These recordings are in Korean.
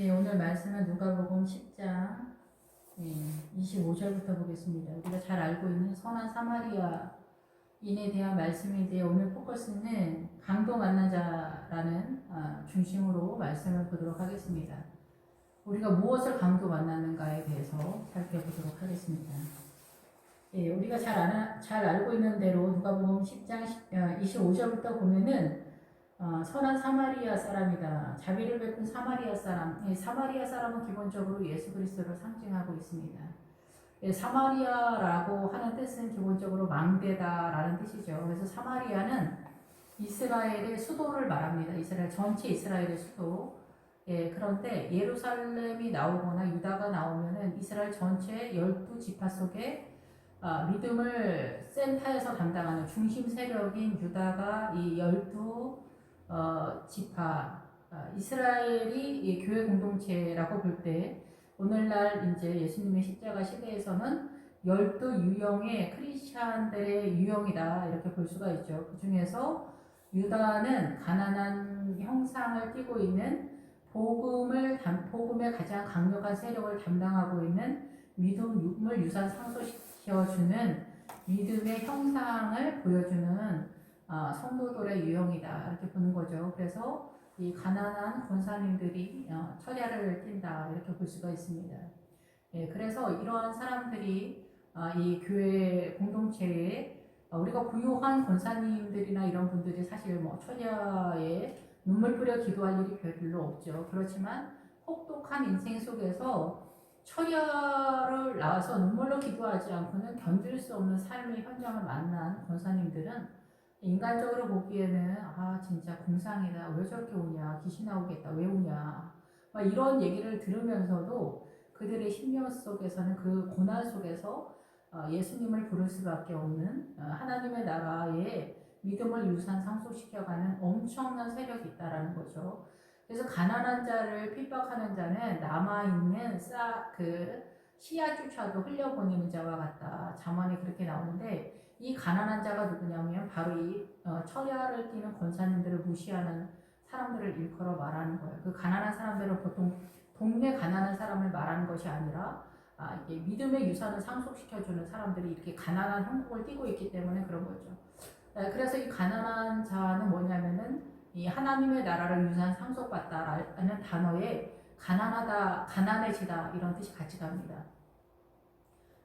예, 오늘 말씀은 누가복음 10장 25절부터 보겠습니다. 우리가 잘 알고 있는 선한 사마리아인에 대한 말씀인데 오늘 포커스는 강도 만난 자라는 중심으로 말씀을 보도록 하겠습니다. 우리가 무엇을 강도 만나는가에 대해서 살펴보도록 하겠습니다. 예, 우리가 잘 알고 있는 대로 누가복음 10장 25절부터 보면은 선한 사마리아 사람이다. 자비를 베푼 사마리아 사람. 예, 사마리아 사람은 기본적으로 예수 그리스도를 상징하고 있습니다. 예, 사마리아라고 하는 뜻은 기본적으로 망대다라는 뜻이죠. 그래서 사마리아는 이스라엘의 수도를 말합니다. 이스라엘 전체 이스라엘의 수도. 예, 그런데 예루살렘이 나오거나 유다가 나오면은 이스라엘 전체 12지파 속에 믿음을 센터에서 담당하는 중심 세력인 유다가 이 12지파 이스라엘이 이 교회 공동체라고 볼 때 오늘날 이제 예수님의 십자가 시대에서는 12유형의 크리스찬들의 유형이다 이렇게 볼 수가 있죠. 그 중에서 유다는 가난한 형상을 띠고 있는 복음의 가장 강력한 세력을 담당하고 있는 믿음을 유산 상속시켜주는 믿음의 형상을 보여주는 성도들의 유형이다 이렇게 보는 거죠. 그래서 이 가난한 권사님들이 철야를 띈다 이렇게 볼 수가 있습니다. 예, 그래서 이러한 사람들이 이 교회 공동체에 우리가 부유한 권사님들이나 이런 분들이 사실 뭐 철야에 눈물 뿌려 기도할 일이 별로 없죠. 그렇지만 혹독한 인생 속에서 철야를 나와서 눈물로 기도하지 않고는 견딜 수 없는 삶의 현장을 만난 권사님들은 인간적으로 보기에는 진짜 공상이다. 왜 저렇게 오냐. 귀신 나오겠다. 왜 오냐. 막 이런 얘기를 들으면서도 그들의 심령 속에서는 그 고난 속에서 예수님을 부를 수밖에 없는 하나님의 나라에 믿음을 유산 상속시켜가는 엄청난 세력이 있다라는 거죠. 그래서 가난한 자를 핍박하는 자는 남아있는 씨앗조차도 흘려보내는 자와 같다. 잠언에 그렇게 나오는데 이 가난한 자가 누구냐면 바로 이 철야를 띠는 권사님들을 무시하는 사람들을 일컬어 말하는 거예요. 그 가난한 사람들은 보통 동네 가난한 사람을 말하는 것이 아니라 이게 믿음의 유산을 상속시켜주는 사람들이 이렇게 가난한 형국을 띠고 있기 때문에 그런 거죠. 그래서 이 가난한 자는 뭐냐면은 이 하나님의 나라를 유산 상속받다라는 단어에 가난하다, 가난해지다 이런 뜻이 같이 갑니다.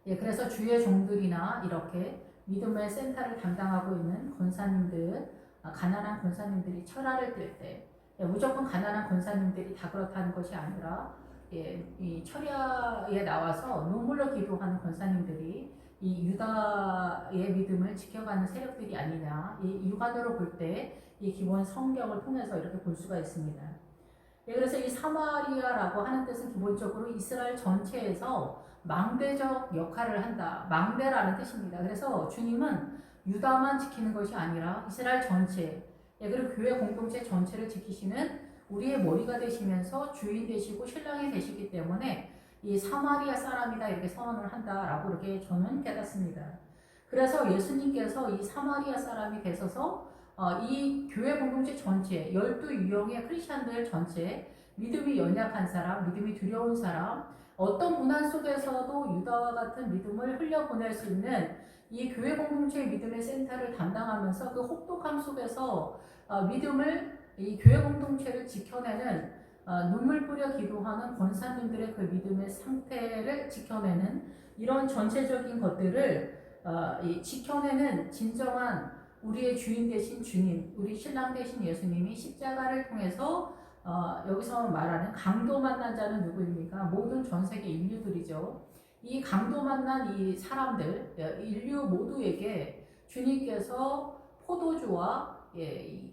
예, 그래서 주의 종들이나 이렇게 믿음의 센터를 담당하고 있는 권사님들, 가난한 권사님들이 철야를 뜰 때 무조건 가난한 권사님들이 다 그렇다는 것이 아니라 이 철야에 나와서 눈물로 기도하는 권사님들이 이 유다의 믿음을 지켜가는 세력들이 아니냐. 이 육안으로 볼 때 이 기본 성경을 통해서 이렇게 볼 수가 있습니다. 그래서 이 사마리아라고 하는 뜻은 기본적으로 이스라엘 전체에서 망대적 역할을 한다. 망대라는 뜻입니다. 그래서 주님은 유다만 지키는 것이 아니라 이스라엘 전체, 그리고 교회 공동체 전체를 지키시는 우리의 머리가 되시면서 주인 되시고 신랑이 되시기 때문에 이 사마리아 사람이다 이렇게 선언을 한다라고 이렇게 저는 깨닫습니다. 그래서 예수님께서 이 사마리아 사람이 되셔서 이 교회 공동체 전체 12유형의 크리스찬들 전체 믿음이 연약한 사람, 믿음이 두려운 사람, 어떤 고난 속에서도 유다와 같은 믿음을 흘려보낼 수 있는 이 교회 공동체의 믿음의 센터를 담당하면서 그 혹독함 속에서 이 교회 공동체를 지켜내는 눈물 뿌려 기도하는 권사님들의 그 믿음의 상태를 지켜내는 이런 전체적인 것들을 지켜내는 진정한 우리의 주인 되신 주님, 우리 신랑 되신 예수님이 십자가를 통해서 여기서 말하는 강도 만난 자는 누구입니까? 모든 전 세계 인류들이죠. 이 강도 만난 이 사람들, 인류 모두에게 주님께서 포도주와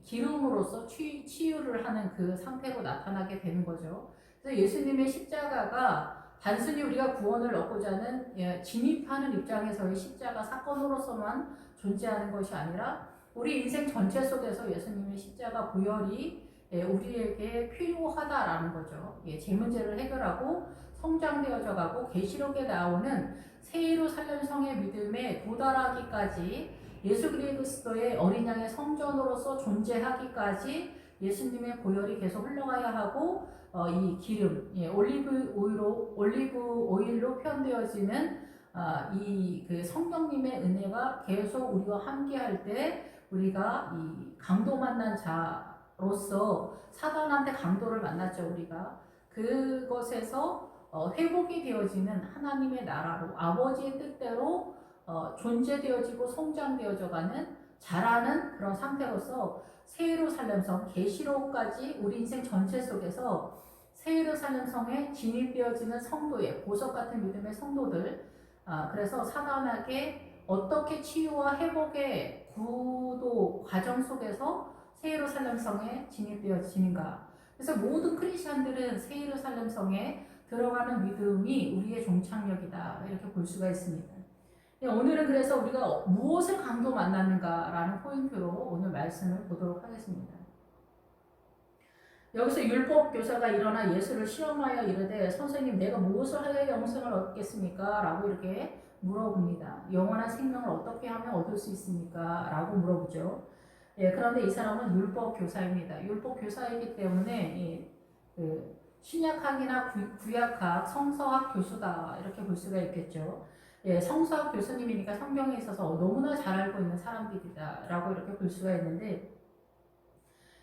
기름으로서 치유를 하는 그 상태로 나타나게 되는 거죠. 그래서 예수님의 십자가가 단순히 우리가 구원을 얻고자 하는 진입하는 입장에서의 십자가 사건으로서만 존재하는 것이 아니라 우리 인생 전체 속에서 예수님의 십자가 보혈이 우리에게 필요하다라는 거죠. 제 문제를 해결하고 성장되어져 가고 계시록에 나오는 새 살린 성의 믿음에 도달하기까지 예수 그리스도의 어린 양의 성전으로서 존재하기까지 예수님의 보혈이 계속 흘러가야 하고 이 기름, 올리브 오일로 표현되어지는 이 그 성령님의 은혜가 계속 우리와 함께할 때 우리가 이 강도 만난 자로서 사단한테 강도를 만났죠. 우리가 그것에서 회복이 되어지는 하나님의 나라로 아버지의 뜻대로 존재되어지고 성장되어져가는 자라는 그런 상태로서 새 예루살렘성 계시록까지 우리 인생 전체 속에서 새 예루살렘성에 진입되어지는 성도의 보석 같은 믿음의 성도들, 그래서 사단에게 어떻게 치유와 회복의 구도 과정 속에서 새 예루살렘성에 진입되어지는가. 그래서 모든 크리스천들은 새 예루살렘성에 들어가는 믿음이 우리의 종착역이다, 이렇게 볼 수가 있습니다. 오늘은 그래서 우리가 무엇을 강도 만나는가라는 포인트로 오늘 말씀을 보도록 하겠습니다. 여기서 율법 교사가 일어나 예수를 시험하여 이르되 선생님 내가 무엇을 하여 영생을 얻겠습니까? 라고 이렇게 물어봅니다. 영원한 생명을 어떻게 하면 얻을 수 있습니까? 라고 물어보죠. 그런데 이 사람은 율법 교사입니다. 율법 교사이기 때문에 신약학이나 구약학, 성서학 교수다, 이렇게 볼 수가 있겠죠. 성서학 교수님이니까 성경에 있어서 너무나 잘 알고 있는 사람들이다 라고 이렇게 볼 수가 있는데,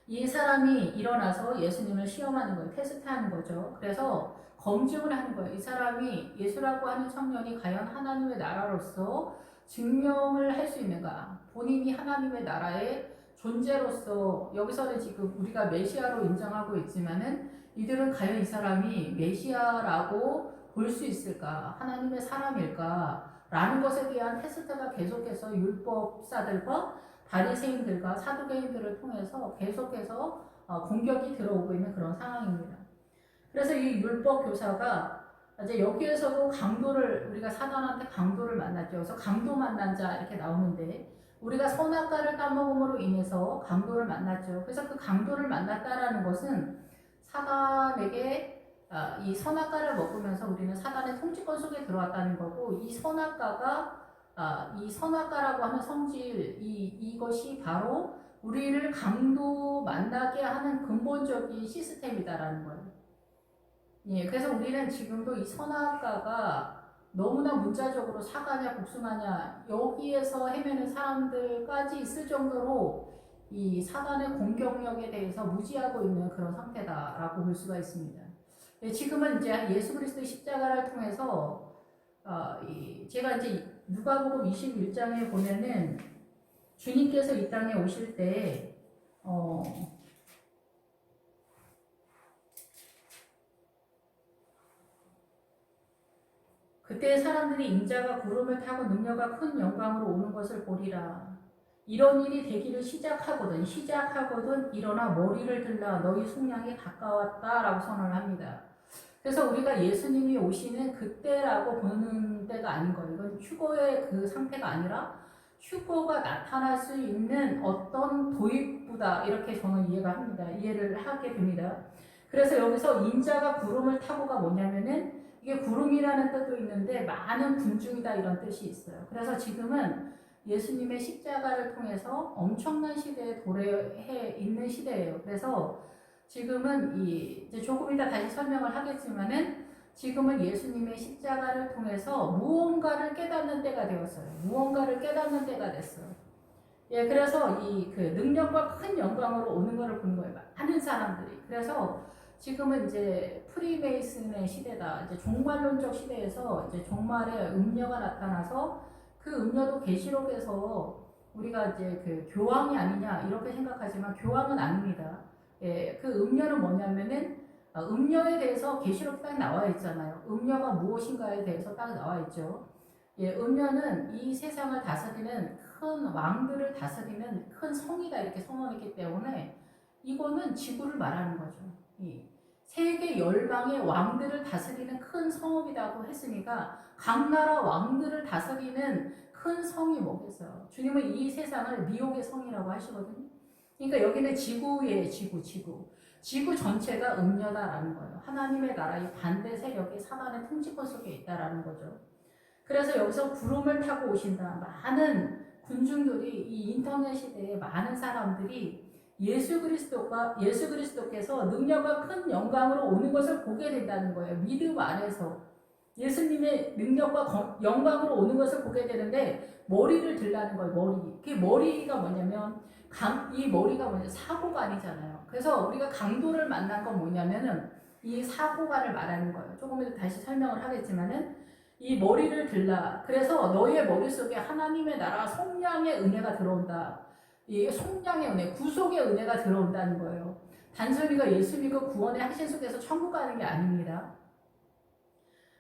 이 사람이 일어나서 예수님을 시험하는 거예요. 테스트하는 거죠. 그래서 검증을 하는 거예요. 이 사람이 예수라고 하는 청년이 과연 하나님의 나라로서 증명을 할 수 있는가, 본인이 하나님의 나라의 존재로서, 여기서는 지금 우리가 메시아로 인정하고 있지만은 이들은 과연 이 사람이 메시아라고 볼 수 있을까, 하나님의 사람일까 라는 것에 대한 테스트가 계속해서 율법사들과 바리새인들과 사두개인들을 통해서 계속해서 공격이 들어오고 있는 그런 상황입니다. 그래서 이 율법 교사가 이제 여기에서도 강도를, 우리가 사단한테 강도를 만났죠. 그래서 강도 만난 자 이렇게 나오는데, 우리가 선악과를 따먹음으로 인해서 강도를 만났죠. 그래서 그 강도를 만났다라는 것은 사단에게 이 선악과를 먹으면서 우리는 사단의 통치권 속에 들어왔다는 거고, 이 선악과가 이 선악과라고 하는 성질, 이것이 바로 우리를 강도 만나게 하는 근본적인 시스템이다라는 거예요. 그래서 우리는 지금도 이 선악과가 너무나 문자적으로 사과냐 복숭아냐 여기에서 헤매는 사람들까지 있을 정도로 이 사단의 공격력에 대해서 무지하고 있는 그런 상태다라고 볼 수가 있습니다. 지금은 이제 예수 그리스도의 십자가를 통해서 제가 이제 누가복음 21장에 보면은 주님께서 이 땅에 오실 때 그때 사람들이 인자가 구름을 타고 능력과 큰 영광으로 오는 것을 보리라. 이런 일이 되기를 시작하거든 일어나 머리를 들라 너희 속량이 가까웠다라고 선언을 합니다. 그래서 우리가 예수님이 오시는 그때라고 보는 때가 아닌 거예요. 이건 휴거의 그 상태가 아니라 휴거가 나타날 수 있는 어떤 도입부다, 이렇게 저는 이해를 하게 됩니다. 그래서 여기서 인자가 구름을 타고가 뭐냐면은 이게 구름이라는 뜻도 있는데 많은 군중이다, 이런 뜻이 있어요. 그래서 지금은 예수님의 십자가를 통해서 엄청난 시대에 도래해 있는 시대예요. 그래서 지금은 이제 조금 이따 다시 설명을 하겠지만은 지금은 예수님의 십자가를 통해서 무언가를 깨닫는 때가 되었어요. 무언가를 깨닫는 때가 됐어요. 그래서 이 그 능력과 큰 영광으로 오는 것을 보는 거예요. 많은 사람들이. 그래서 지금은 이제 프리메이슨의 시대다. 이제 종말론적 시대에서 이제 종말의 음녀가 나타나서 그 음녀도 계시록에서 우리가 이제 그 교황이 아니냐 이렇게 생각하지만 교황은 아닙니다. 그 음녀는 뭐냐면은 음녀에 대해서 계시록 딱 나와 있잖아요. 음녀가 무엇인가에 대해서 딱 나와 있죠. 음녀는 이 세상을 다스리는 큰 왕들을 다스리는 큰 성이다, 이렇게 선언했기 때문에 이거는 지구를 말하는 거죠. 세계 열방의 왕들을 다스리는 큰 성읍이라고 했으니까 각 나라 왕들을 다스리는 큰 성이 뭐겠어요. 주님은 이 세상을 미혹의 성이라고 하시거든요. 그러니까 여기는 지구예요. 지구 전체가 음녀다라는 거예요. 하나님의 나라의 반대 세력이 사단의 통치권 속에 있다라는 거죠. 그래서 여기서 구름을 타고 오신다. 많은 군중들이, 이 인터넷 시대에 많은 사람들이 예수 그리스도께서 능력과 큰 영광으로 오는 것을 보게 된다는 거예요. 믿음 안에서 예수님의 능력과 영광으로 오는 것을 보게 되는데 머리를 들라는 거예요. 머리. 그 머리가 뭐냐면 이 머리가 뭐냐 사고가 아니잖아요. 그래서 우리가 강도를 만난 건 뭐냐면은 이 사고관을 말하는 거예요. 조금 이따 다시 설명을 하겠지만은 이 머리를 들라. 그래서 너의 머릿속에 하나님의 나라 속량의 은혜가 들어온다. 이 속량의 은혜, 구속의 은혜가 들어온다는 거예요. 단순히가 예수 믿고 구원의 하신 속에서 천국 가는 게 아닙니다.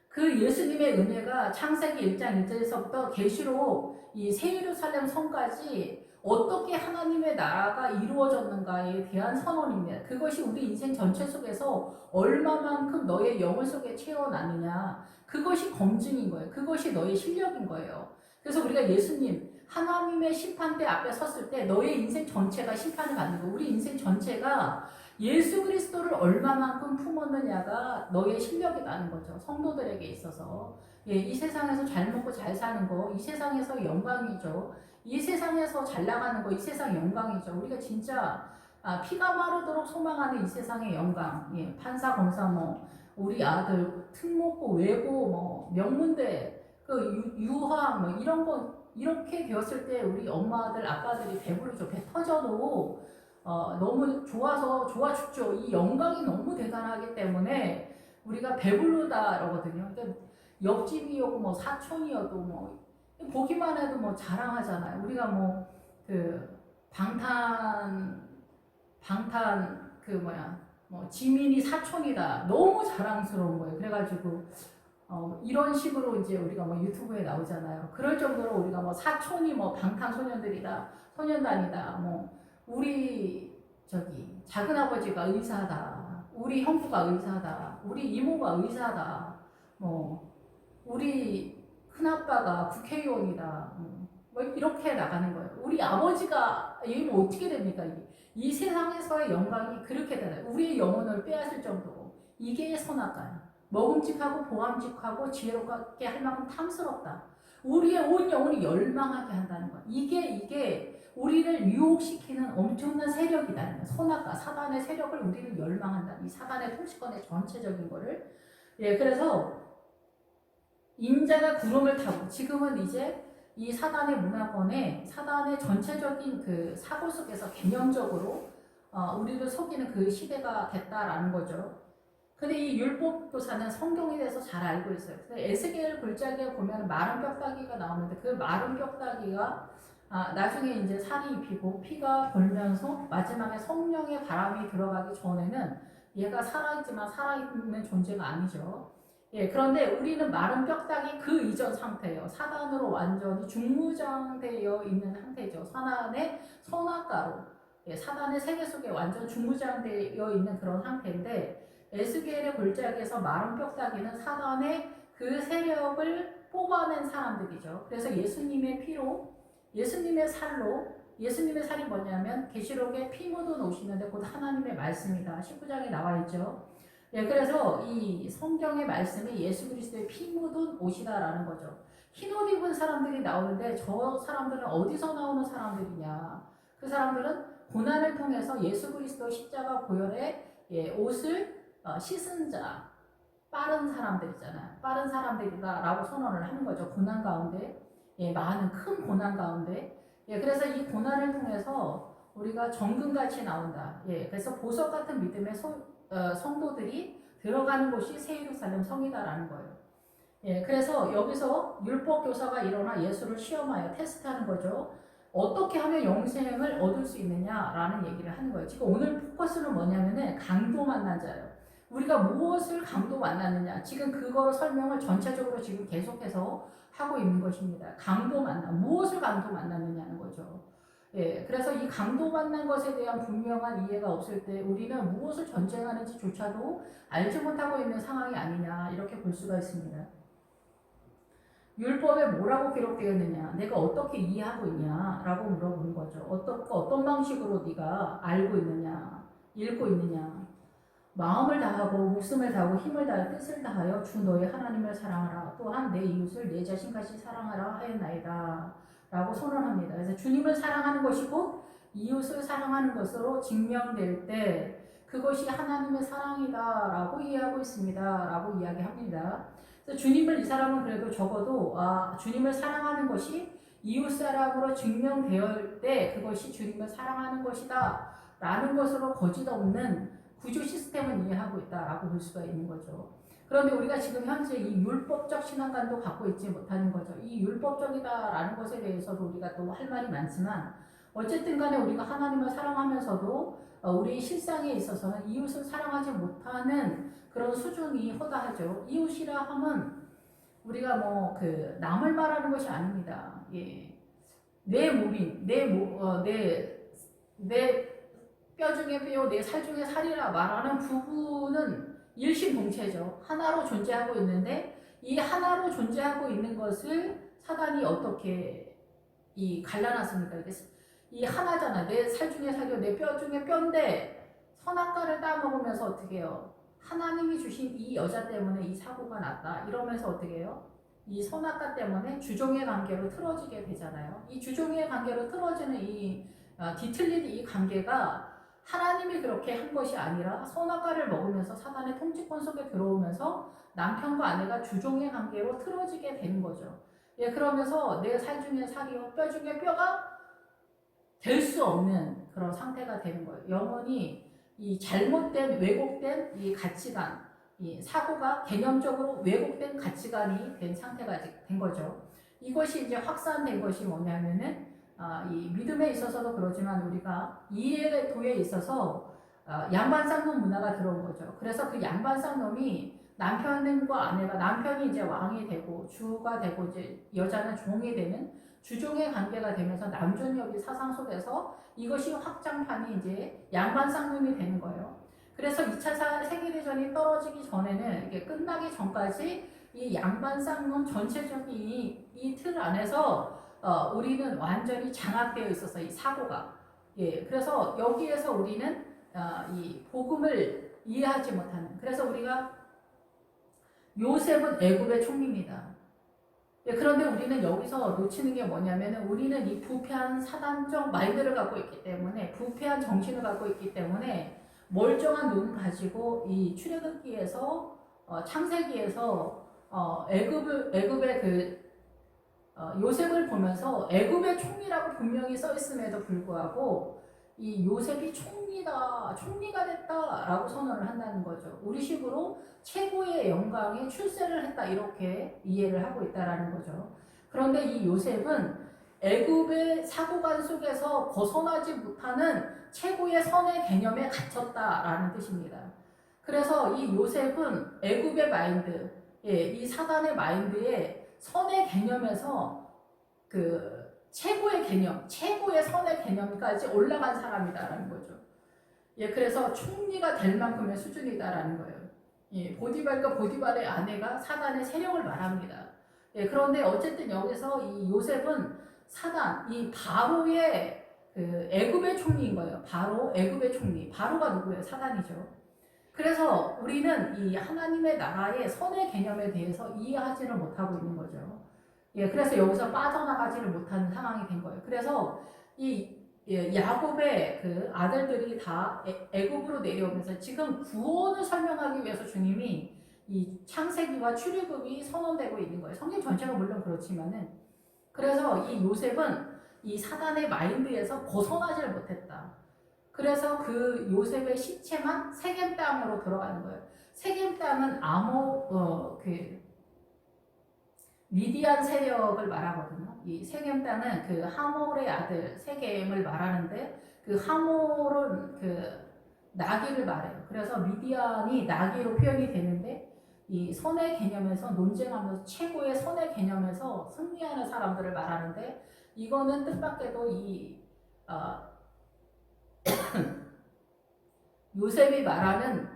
그 예수님의 은혜가 창세기 1장 1절에서부터 계시록 이 새예루살렘 성까지 어떻게 하나님의 나라가 이루어졌는가에 대한 선언입니다. 그것이 우리 인생 전체 속에서 얼마만큼 너의 영혼 속에 채워나느냐, 그것이 검증인 거예요. 그것이 너의 실력인 거예요. 그래서 우리가 예수님, 하나님의 심판대 앞에 섰을 때 너의 인생 전체가 심판을 받는 거예요. 우리 인생 전체가 예수 그리스도를 얼마만큼 품었느냐가 너의 실력이라는 거죠. 성도들에게 있어서. 예, 이 세상에서 잘 먹고 잘 사는 거, 이 세상에서 영광이죠. 이 세상에서 잘 나가는 거, 이 세상 영광이죠. 우리가 진짜 피가 마르도록 소망하는 이 세상의 영광. 예, 판사, 검사, 우리 아들 특목고, 외고, 명문대, 유학, 이런 거 이렇게 되었을 때 우리 엄마들, 아빠들이 배부르죠. 배 터져도 너무 좋아 죽죠. 이 영광이 너무 대단하기 때문에 우리가 배부르다라거든요. 그러니까 옆집이어도 사촌이어도 보기만 해도 자랑하잖아요. 우리가 방탄 지민이 사촌이다. 너무 자랑스러운 거예요. 그래가지고 이런 식으로 이제 우리가 유튜브에 나오잖아요. 그럴 정도로 우리가 사촌이 방탄소년들이다, 소년단이다, 우리 작은아버지가 의사다, 우리 형부가 의사다, 우리 이모가 의사다, 우리 큰아빠가 국회의원이다, 이렇게 나가는 거예요. 우리 아버지가 이거 어떻게 됩니까? 이 세상에서의 영광이 그렇게 되나요? 우리의 영혼을 빼앗을 정도로. 이게 선악과야. 먹음직하고 보암직하고 지혜롭게 할 만큼 탐스럽다. 우리의 온 영혼이 열망하게 한다는 것. 이게 우리를 유혹시키는 엄청난 세력이다. 선악과, 사단의 세력을 우리는 열망한다. 이 사단의 통치권의 전체적인 거를. 예, 그래서 인자가 구름을 타고 지금은 이제 이 사단의 문화권에 사단의 전체적인 그 사고 속에서 개념적으로 우리를 속이는 그 시대가 됐다라는 거죠. 근데 이 율법교사는 성경에 대해서 잘 알고 있어요. 에스겔 골짜기에 보면 마른 뼈다귀가 나오는데 그 마른 뼈다귀가 나중에 이제 살이 입히고 피가 돌면서 마지막에 성령의 바람이 들어가기 전에는 얘가 살아있지만 살아있는 존재가 아니죠. 예, 그런데 우리는 마른 뼈다귀 그 이전 상태예요. 사단으로 완전히 중무장되어 있는 상태죠. 사단의 선악과로. 예, 사단의 세계 속에 완전 중무장되어 있는 그런 상태인데 에스겔의 골짜기에서 마른 뼈다귀는 사단의 그 세력을 뽑아낸 사람들이죠. 그래서 예수님의 피로, 예수님의 살로, 예수님의 살이 뭐냐면 계시록에 피 묻은 옷이는데 곧 하나님의 말씀이다. 19장에 나와 있죠. 예, 그래서 이 성경의 말씀이 예수 그리스도의 피 묻은 옷이다라는 거죠. 흰 옷 입은 사람들이 나오는데 저 사람들은 어디서 나오는 사람들이냐? 그 사람들은 고난을 통해서 예수 그리스도 십자가 보혈의 옷을 씻은 자, 빠른 사람들 있잖아요. 빠른 사람들이다라고 선언을 하는 거죠. 고난 가운데, 예, 많은 큰 고난 가운데. 예, 그래서 이 고난을 통해서 우리가 정금같이 나온다. 예, 그래서 보석 같은 믿음의 성도들이 들어가는 곳이 새 예루살렘 성이다라는 거예요. 예, 그래서 여기서 율법 교사가 일어나 예수를 시험하여 테스트하는 거죠. 어떻게 하면 영생을 얻을 수 있느냐라는 얘기를 하는 거예요. 지금 오늘 포커스는 뭐냐면은 강도 만난 자예요. 우리가 무엇을 강도 만났느냐. 지금 그거를 설명을 전체적으로 지금 계속해서 하고 있는 것입니다. 강도 만남. 무엇을 강도 만났느냐는 거죠. 예, 그래서 이 강도 만난 것에 대한 분명한 이해가 없을 때 우리는 무엇을 전쟁하는지조차도 알지 못하고 있는 상황이 아니냐 이렇게 볼 수가 있습니다. 율법에 뭐라고 기록되어 있느냐, 내가 어떻게 이해하고 있냐 라고 물어보는 거죠. 어떤 방식으로 네가 알고 있느냐, 읽고 있느냐. 마음을 다하고 목숨을 다하고 힘을 다하여 뜻을 다하여 주 너의 하나님을 사랑하라. 또한 내 이웃을 내 자신같이 사랑하라 하였나이다 라고 선언합니다. 그래서 주님을 사랑하는 것이 곧 이웃을 사랑하는 것으로 증명될 때 그것이 하나님의 사랑이다라고 이해하고 있습니다라고 이야기합니다. 그래서 주님을 이 사람은 그래도 적어도 주님을 사랑하는 것이 이웃 사랑으로 증명되을 때 그것이 주님을 사랑하는 것이다라는 것으로 거짓 없는 구조 시스템을 이해하고 있다라고 볼 수가 있는 거죠. 그런데 우리가 지금 현재 이 율법적 신앙관도 갖고 있지 못하는 거죠. 이 율법적이다라는 것에 대해서도 우리가 또 할 말이 많지만 어쨌든 간에 우리가 하나님을 사랑하면서도 우리 실상에 있어서는 이웃을 사랑하지 못하는 그런 수준이 허다하죠. 이웃이라 하면 우리가 뭐 남을 말하는 것이 아닙니다. 예. 내 몸인, 내 뼈 중에 뼈, 내 살 중에 살이라 말하는 부분은 일심동체죠. 하나로 존재하고 있는데 이 하나로 존재하고 있는 것을 사단이 어떻게 갈라놨습니까? 이 하나잖아. 내 살 중에 살이요, 내 뼈 중에 뼈인데 선악과를 따먹으면서 어떻게 해요? 하나님이 주신 이 여자 때문에 이 사고가 났다. 이러면서 어떻게 해요? 이 선악과 때문에 주종의 관계로 틀어지게 되잖아요. 이 주종의 관계로 틀어지는 뒤틀린 이 관계가 하나님이 그렇게 한 것이 아니라 선악과를 먹으면서 사단의 통치권 속에 들어오면서 남편과 아내가 주종의 관계로 틀어지게 되는 거죠. 예, 그러면서 내 살 중에 살이요, 뼈 중에 뼈가 될 수 없는 그런 상태가 되는 거예요. 영원히 이 잘못된 왜곡된 이 가치관, 이 사고가 개념적으로 왜곡된 가치관이 된 상태가 된 거죠. 이것이 이제 확산된 것이 뭐냐면은 이 믿음에 있어서도 그러지만 우리가 이해도에 있어서 양반쌍놈 문화가 들어온 거죠. 그래서 그 양반쌍놈이 남편과 아내가 남편이 이제 왕이 되고 주가 되고 이제 여자는 종이 되는 주종의 관계가 되면서 남존여비 사상 속에서 이것이 확장판이 이제 양반쌍놈이 되는 거예요. 그래서 2차 세계대전이 떨어지기 전에는 이게 끝나기 전까지 이 양반쌍놈 전체적인 이 틀 안에서 우리는 완전히 장악되어 있어서 이 사고가 그래서 여기에서 우리는 이 복음을 이해하지 못하는 그래서 우리가 요셉은 애굽의 총리입니다. 그런데 우리는 여기서 놓치는 게 뭐냐면 우리는 이 부패한 사단적 마인드를 갖고 있기 때문에 부패한 정신을 갖고 있기 때문에 멀쩡한 눈 가지고 이 출애굽기에서 창세기에서 애굽의 요셉을 보면서 애굽의 총리라고 분명히 써 있음에도 불구하고 이 요셉이 총리가 됐다라고 선언을 한다는 거죠. 우리식으로 최고의 영광에 출세를 했다 이렇게 이해를 하고 있다라는 거죠. 그런데 이 요셉은 애굽의 사고관 속에서 벗어나지 못하는 최고의 선의 개념에 갇혔다라는 뜻입니다. 그래서 이 요셉은 애굽의 마인드, 이 사단의 마인드에 선의 개념에서 최고의 개념, 최고의 선의 개념까지 올라간 사람이다라는 거죠. 그래서 총리가 될 만큼의 수준이다라는 거예요. 보디발과 보디발의 아내가 사단의 세력을 말합니다. 그런데 어쨌든 여기서 이 요셉은 사단, 이 바로의 애굽의 총리인 거예요. 바로 애굽의 총리. 바로가 누구예요? 사단이죠. 그래서 우리는 이 하나님의 나라의 선의 개념에 대해서 이해하지를 못하고 있는 거죠. 그래서 여기서 빠져나가지를 못하는 상황이 된 거예요. 그래서 이 야곱의 아들들이 다 애굽으로 내려오면서 지금 구원을 설명하기 위해서 주님이 이 창세기와 출애굽이 선언되고 있는 거예요. 성경 전체가 물론 그렇지만은 그래서 이 요셉은 이 사단의 마인드에서 벗어나지를 못했다. 그래서 그 요셉의 시체만 세겜 땅으로 들어가는 거예요. 세겜 땅은 미디안 세력을 말하거든요. 이 세겜 땅은 하몰의 아들 세겜을 말하는데 하몰은 나귀를 말해요. 그래서 미디안이 나귀로 표현이 되는데 이 선의 개념에서 논쟁하면서 최고의 선의 개념에서 승리하는 사람들을 말하는데 이거는 뜻밖에도 요셉이 말하는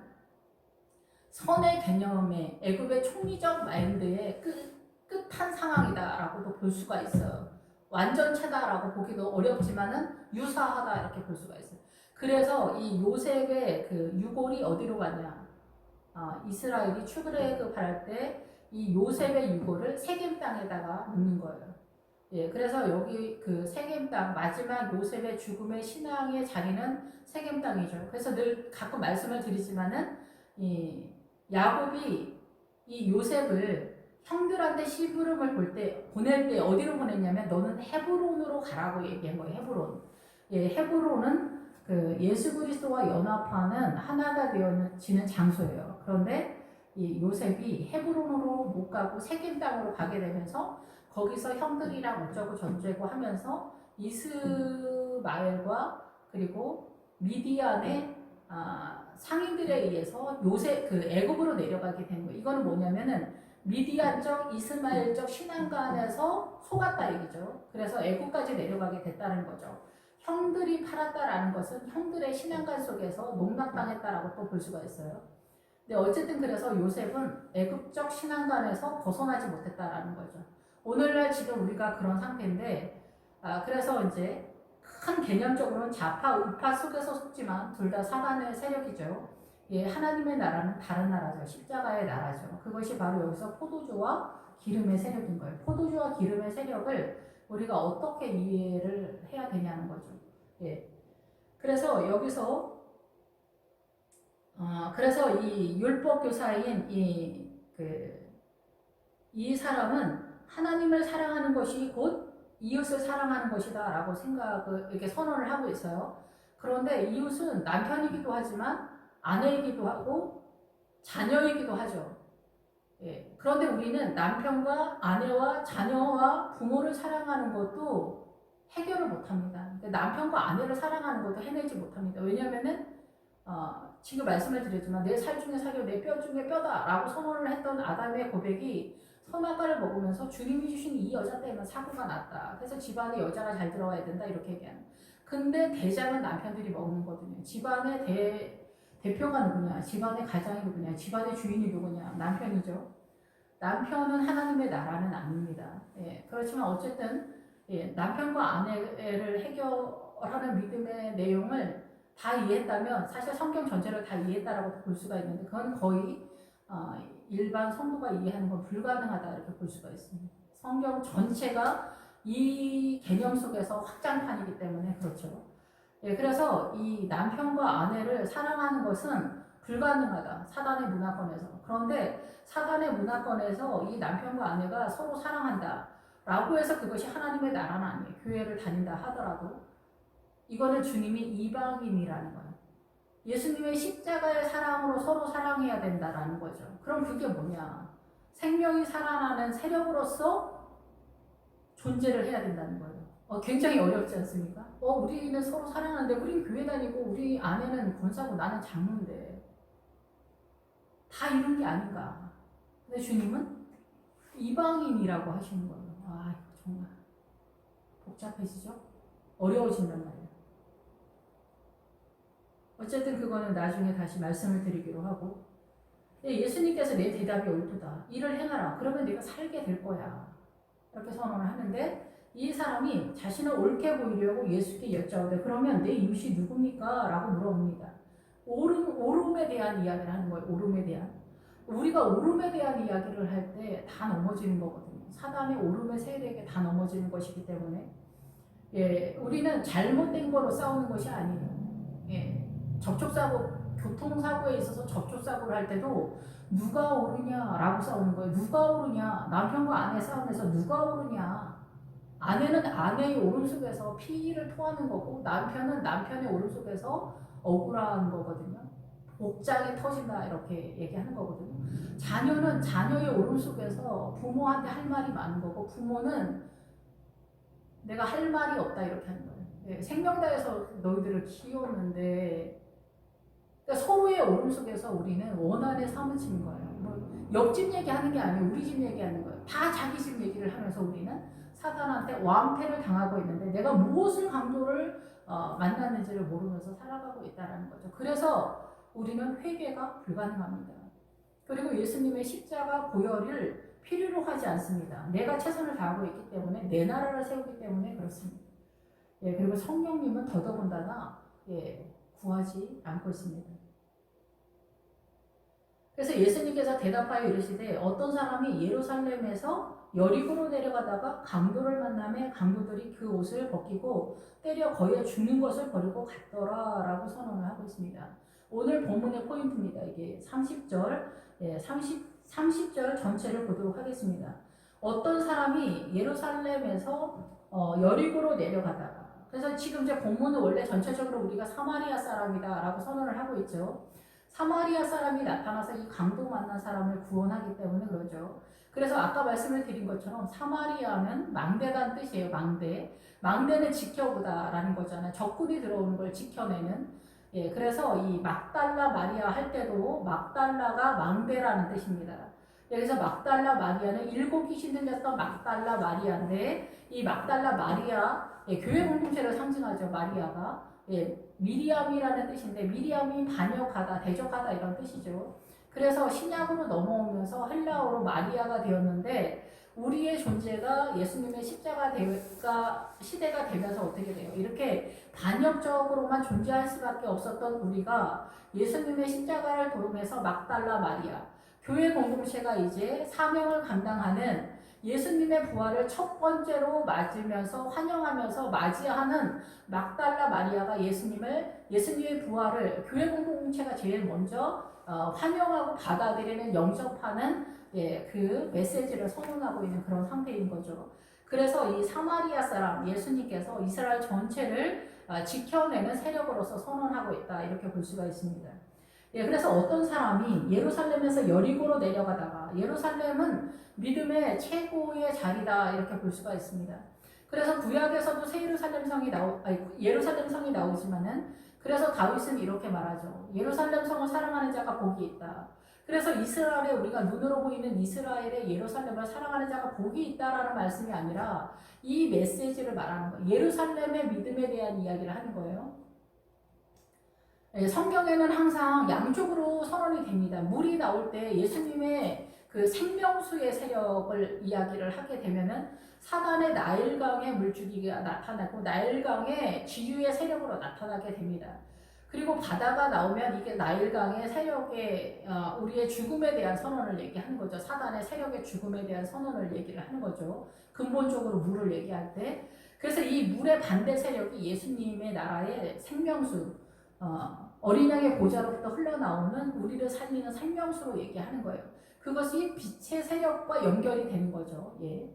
선의 개념의 애굽의 총리적 마인드의 끝한 상황이다라고도 볼 수가 있어요. 완전체다라고 보기도 어렵지만은 유사하다 이렇게 볼 수가 있어요. 그래서 이 요셉의 유골이 어디로 갔냐? 이스라엘이 출애굽할 때 이 요셉의 유골을 세겜 땅에다가 묻는 거예요. 예, 그래서 여기 그 세겜 땅 마지막 요셉의 죽음의 신앙의 자리는 세겜 땅이죠. 그래서 늘 가끔 말씀을 드리지만은 이 야곱이 이 요셉을 형들한테 심부름을 보낼 때 어디로 보냈냐면 너는 헤브론으로 가라고 얘기한 거예요. 헤브론. 예, 헤브론은 그 예수 그리스도와 연합하는 하나가 되어지는 장소예요. 그런데 이 요셉이 헤브론으로 못 가고 세겜 땅으로 가게 되면서 거기서 형들이랑 어쩌고 저쩌고 하면서 이스마엘과 그리고 미디안의 상인들에 의해서 요셉 그 애굽으로 내려가게 된 거예요. 이거는 뭐냐면은 미디안적 이스마엘적 신앙관에서 속았다 얘기죠. 그래서 애굽까지 내려가게 됐다는 거죠. 형들이 팔았다라는 것은 형들의 신앙관 속에서 농락당했다라고 또 볼 수가 있어요. 근데 어쨌든 그래서 요셉은 애굽적 신앙관에서 벗어나지 못했다라는 거죠. 오늘날 지금 우리가 그런 상태인데, 그래서 이제 큰 개념적으로는 좌파, 우파 속에서 속지만 둘 다 사단의 세력이죠. 예, 하나님의 나라는 다른 나라죠. 십자가의 나라죠. 그것이 바로 여기서 포도주와 기름의 세력인 거예요. 포도주와 기름의 세력을 우리가 어떻게 이해를 해야 되냐는 거죠. 예. 그래서 여기서 그래서 이 율법 교사인 이 사람은 하나님을 사랑하는 것이 곧 이웃을 사랑하는 것이다라고 이렇게 선언을 하고 있어요. 그런데 이웃은 남편이기도 하지만 아내이기도 하고 자녀이기도 하죠. 예. 그런데 우리는 남편과 아내와 자녀와 부모를 사랑하는 것도 해결을 못합니다. 남편과 아내를 사랑하는 것도 해내지 못합니다. 왜냐하면은 지금 말씀을 드렸지만 내 살 중에 살이요 내 뼈 중에 뼈다라고 선언을 했던 아담의 고백이 선악과를 먹으면서 주님이 주신 이 여자 때문에 사고가 났다. 그래서 집안에 여자가 잘 들어와야 된다 이렇게 얘기하는. 근데 대장은 남편들이 먹는 거거든요. 집안의 대표가 누구냐? 집안의 가장이 누구냐? 집안의 주인이 누구냐? 남편이죠. 남편은 하나님의 나라는 아닙니다. 예, 그렇지만 어쨌든 남편과 아내를 해결하는 믿음의 내용을 다 이해했다면 사실 성경 전체를 다 이해했다라고 볼 수가 있는데 그건 거의 일반 성도가 이해하는 건 불가능하다 이렇게 볼 수가 있습니다. 성경 전체가 이 개념 속에서 확장판이기 때문에 그렇죠. 예, 그래서 이 남편과 아내를 사랑하는 것은 불가능하다. 사단의 문화권에서. 그런데 사단의 문화권에서 이 남편과 아내가 서로 사랑한다. 라고 해서 그것이 하나님의 나라는 아니에요. 교회를 다닌다 하더라도. 이거는 주님이 이방인이라는 거예요. 예수님의 십자가의 사랑으로 서로 사랑해야 된다라는 거죠. 그럼 그게 뭐냐? 생명이 살아나는 세력으로서 존재를 해야 된다는 거예요. 굉장히 어렵지 않습니까? 우리는 서로 사랑하는데 우리 교회 다니고 우리 아내는 권사고 나는 장로인데 다 이런 게 아닌가. 근데 주님은 이방인이라고 하시는 거예요. 정말 복잡해지죠? 어려워진단 말이에요. 어쨌든 그거는 나중에 다시 말씀을 드리기로 하고 예수님께서 내 대답이 옳도다. 이를 행하라. 그러면 내가 살게 될 거야. 이렇게 선언을 하는데 이 사람이 자신을 옳게 보이려고 예수께 여쭤오되 그러면 내 이웃이 누굽니까? 라고 물어봅니다. 오름에 대한 이야기를 하는 거예요. 오름에 대한. 우리가 오름에 대한 이야기를 할 때 다 넘어지는 거거든요. 사단의 오름의 세력에 다 넘어지는 것이기 때문에 우리는 잘못된 거로 싸우는 것이 아니에요. 접촉사고, 교통사고에 있어서 접촉사고를 할 때도 누가 오르냐라고 싸우는 거예요. 누가 오르냐. 남편과 아내 싸움에서 누가 오르냐. 아내는 아내의 오른속에서 피를 토하는 거고 남편은 남편의 오른속에서 억울한 거거든요. 복장이 터진다 이렇게 얘기하는 거거든요. 자녀는 자녀의 오른속에서 부모한테 할 말이 많은 거고 부모는 내가 할 말이 없다 이렇게 하는 거예요. 생명다에서 너희들을 키웠는데 그러니까 서로의 오른속에서 우리는 원한에 사무치는 거예요. 옆집 얘기하는 게 아니에요. 우리 집 얘기하는 거예요. 다 자기 집 얘기를 하면서 우리는 사단한테 왕패를 당하고 있는데 내가 무엇을 강도를 만났는지를 모르면서 살아가고 있다는 거죠. 그래서 우리는 회개가 불가능합니다. 그리고 예수님의 십자가 보혈을 필요로 하지 않습니다. 내가 최선을 다하고 있기 때문에 내 나라를 세우기 때문에 그렇습니다. 그리고 성령님은 더더군다나 구하지 않고 있습니다. 그래서 예수님께서 대답하여 이르시되 어떤 사람이 예루살렘에서 여리고로 내려가다가 강도를 만나매 강도들이 그 옷을 벗기고 때려 거기에 죽는 것을 버리고 갔더라라고 선언을 하고 있습니다. 오늘 본문의 포인트입니다. 이게 30절, 30절 전체를 보도록 하겠습니다. 어떤 사람이 예루살렘에서 여리고로 내려가다가, 그래서 지금 이제 본문은 원래 전체적으로 우리가 사마리아 사람이다라고 선언을 하고 있죠. 사마리아 사람이 나타나서 이 강도 만난 사람을 구원하기 때문에 그러죠. 그래서 아까 말씀을 드린 것처럼 사마리아는 망대란 뜻이에요. 망대. 망대는 지켜보다라는 거잖아요. 적군이 들어오는 걸 지켜내는. 예, 그래서 이 막달라 마리아 할 때도 막달라가 망대라는 뜻입니다. 여기서 막달라 마리아는 7 귀신 들렸던 막달라 마리아인데 이 막달라 마리아, 예, 교회 공동체를 상징하죠. 마리아가. 예, 미리암이라는 뜻인데 미리암이 반역하다, 대적하다 이런 뜻이죠. 그래서 신약으로 넘어오면서 헬라어로 마리아가 되었는데 우리의 존재가 예수님의 십자가 시대가 되면서 어떻게 돼요? 이렇게 반역적으로만 존재할 수밖에 없었던 우리가 예수님의 십자가를 도움해서 막달라 마리아, 교회 공동체가 이제 사명을 감당하는 예수님의 부활을 첫 번째로 맞으면서 환영하면서 맞이하는 막달라 마리아가 예수님의 부활을 교회 공동체가 제일 먼저 환영하고 받아들이는 영접하는, 예, 그 메시지를 선언하고 있는 그런 상태인 거죠. 그래서 이 사마리아 사람 예수님께서 이스라엘 전체를 지켜내는 세력으로서 선언하고 있다 이렇게 볼 수가 있습니다. 예, 그래서 어떤 사람이 예루살렘에서 여리고로 내려가다가, 예루살렘은 믿음의 최고의 자리다 이렇게 볼 수가 있습니다. 그래서 구약에서도 새 예루살렘 성이 예루살렘 성이 나오지만은, 그래서 다윗은 이렇게 말하죠. 예루살렘 성을 사랑하는 자가 복이 있다. 그래서 이스라엘에, 우리가 눈으로 보이는 이스라엘의 예루살렘을 사랑하는 자가 복이 있다라는 말씀이 아니라 이 메시지를 말하는 거예요. 예루살렘의 믿음에 대한 이야기를 하는 거예요. 성경에는 항상 양쪽으로 선언이 됩니다. 물이 나올 때 예수님의 그 생명수의 세력을 이야기를 하게 되면은 사단의 나일강의 물주기가 나타나고 나일강의 지유의 세력으로 나타나게 됩니다. 그리고 바다가 나오면 이게 나일강의 세력의 우리의 죽음에 대한 선언을 얘기하는 거죠. 사단의 세력의 죽음에 대한 선언을 얘기를 하는 거죠. 근본적으로 물을 얘기할 때. 그래서 이 물의 반대 세력이 예수님의 나라의 생명수, 어린 양의 보좌로부터 흘러나오는 우리를 살리는 생명수로 얘기하는 거예요. 그것이 빛의 세력과 연결이 되는 거죠. 예.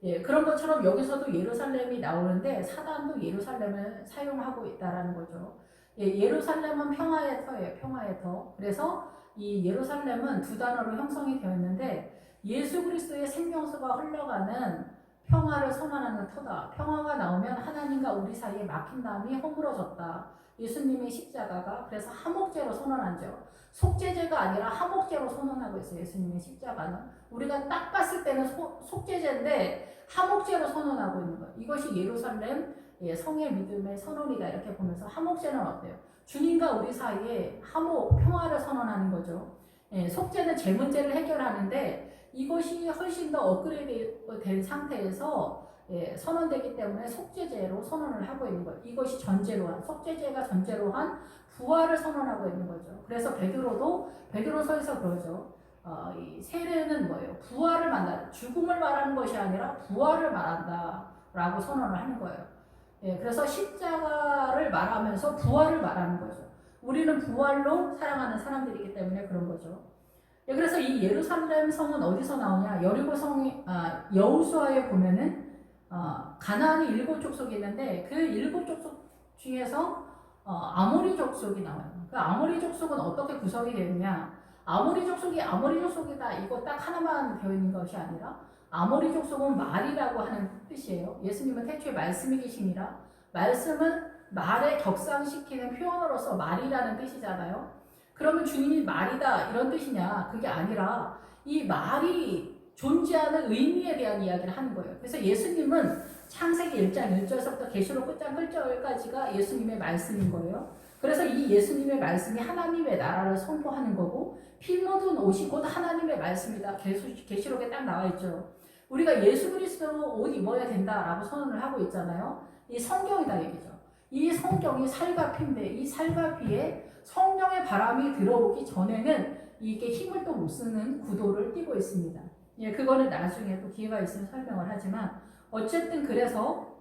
예, 그런 것처럼 여기서도 예루살렘이 나오는데 사단도 예루살렘을 사용하고 있다라는 거죠. 예, 예루살렘은 평화의 터예요. 평화의 터. 그래서 이 예루살렘은 두 단어로 형성이 되어 있는데 예수 그리스도의 생명수가 흘러가는 평화를 선언하는 터다. 평화가 나오면 하나님과 우리 사이에 막힌다음이 허물어졌다. 예수님의 십자가가 그래서 화목제로 선언하죠. 속죄제가 아니라 화목제로 선언하고 있어요. 예수님의 십자가는 우리가 딱 봤을 때는 속죄제인데 화목제로 선언하고 있는 거예요. 이것이 예루살렘 성의 믿음의 선언이다 이렇게 보면서 화목제는 어때요? 주님과 우리 사이에 화목, 평화를 선언하는 거죠. 속죄는 제 문제를 해결하는데 이것이 훨씬 더 업그레이드 된 상태에서 선언되기 때문에 속죄제로 선언을 하고 있는 거예요. 이것이 전제로 한, 속죄제가 전제로 한 부활을 선언하고 있는 거죠. 그래서 베드로서에서 그러죠. 이 세례는 뭐예요? 부활을 말한다. 죽음을 말하는 것이 아니라 부활을 말한다 라고 선언을 하는 거예요. 그래서 십자가를 말하면서 부활을 말하는 거죠. 우리는 부활로 사랑하는 사람들이기 때문에 그런 거죠. 그래서 이 예루살렘 성은 어디서 나오냐? 여리고 성이 여호수아에 보면은 가나안이 7 족속이 있는데 그 7 족속 중에서 아모리 족속이 나와요. 그 아모리 족속은 어떻게 구성이 되느냐? 아모리 족속이다 이거 딱 하나만 되어 있는 것이 아니라 아모리 족속은 말이라고 하는 뜻이에요. 예수님은 태초에 말씀이 계시니라. 말씀은 말에 격상시키는 표현으로서 말이라는 뜻이잖아요. 그러면 주님이 말이다 이런 뜻이냐? 그게 아니라 이 말이 존재하는 의미에 대한 이야기를 하는 거예요. 그래서 예수님은 창세기 1장 1절서부터 계시록 끝장 1절까지가 예수님의 말씀인 거예요. 그래서 이 예수님의 말씀이 하나님의 나라를 선포하는 거고 피 묻은 옷이 곧 하나님의 말씀이다. 계시록에 딱 나와 있죠. 우리가 예수 그리스도로 옷 입어야 된다라고 선언을 하고 있잖아요. 이 성경이다 얘기죠. 이 성경이 살과 피인데 이 살과 피에 성령의 바람이 들어오기 전에는 이게 힘을 또 못 쓰는 구도를 띠고 있습니다. 예, 그거는 나중에 또 기회가 있으면 설명을 하지만 어쨌든 그래서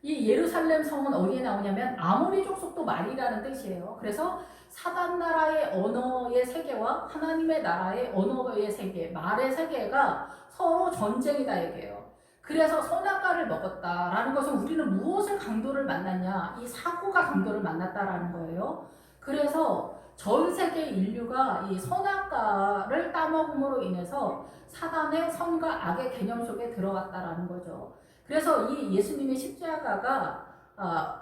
이 예루살렘 성은 어디에 나오냐면 아모리 족속도 말이라는 뜻이에요. 그래서 사단 나라의 언어의 세계와 하나님의 나라의 언어의 세계, 말의 세계가 서로 전쟁이다 얘기해요. 그래서 선악과를 먹었다라는 것은 우리는 무엇을 강도를 만났냐? 이 사고가 강도를 만났다라는 거예요. 그래서 전 세계 인류가 이 선악과를 따먹음으로 인해서 사단의 선과 악의 개념 속에 들어갔다라는 거죠. 그래서 이 예수님의 십자가가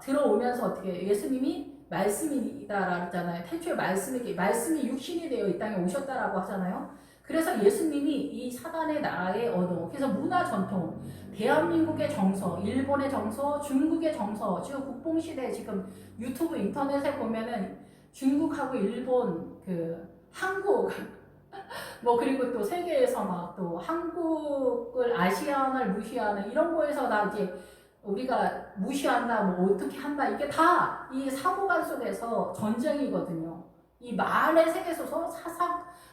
들어오면서 어떻게 예수님이 말씀이다라고 했잖아요. 태초에 말씀이 육신이 되어 이 땅에 오셨다라고 하잖아요. 그래서 예수님이 이 사단의 나라의 언어, 그래서 문화 전통, 대한민국의 정서, 일본의 정서, 중국의 정서, 지금 국뽕시대 지금 유튜브 인터넷에 보면은 중국하고 일본, 한국, 뭐 그리고 또 세계에서 막 또 한국을 아시아를 무시하는 이런 거에서 다 이제 우리가 무시한다, 뭐 어떻게 한다, 이게 다 이 사고관 속에서 전쟁이거든요. 이 말의 세계 속에서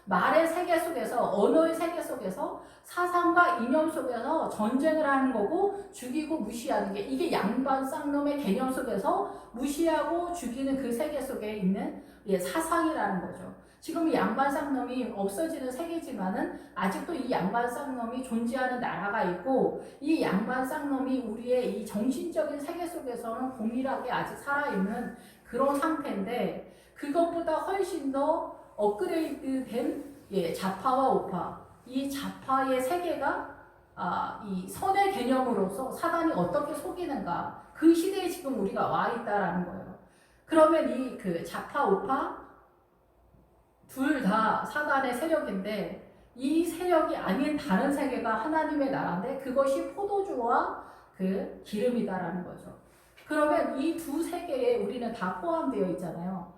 말의 세계 속에서 언어의 세계 속에서 사상과 이념 속에서 전쟁을 하는 거고 죽이고 무시하는 게 이게 양반 쌍놈의 개념 속에서 무시하고 죽이는 그 세계 속에 있는 사상이라는 거죠. 지금 이 양반 쌍놈이 없어지는 세계지만은 아직도 이 양반 쌍놈이 존재하는 나라가 있고 이 양반 쌍놈이 우리의 이 정신적인 세계 속에서는 동일하게 아직 살아있는 그런 상태인데 그것보다 훨씬 더 업그레이드된 좌파와 우파 이 좌파의 세계가 이 선의 개념으로서 사단이 어떻게 속이는가 그 시대에 지금 우리가 와 있다라는 거예요. 그러면 이 좌파 우파 둘 다 사단의 세력인데 이 세력이 아닌 다른 세계가 하나님의 나라인데 그것이 포도주와 기름이다라는 거죠. 그러면 이 두 세계에 우리는 다 포함되어 있잖아요.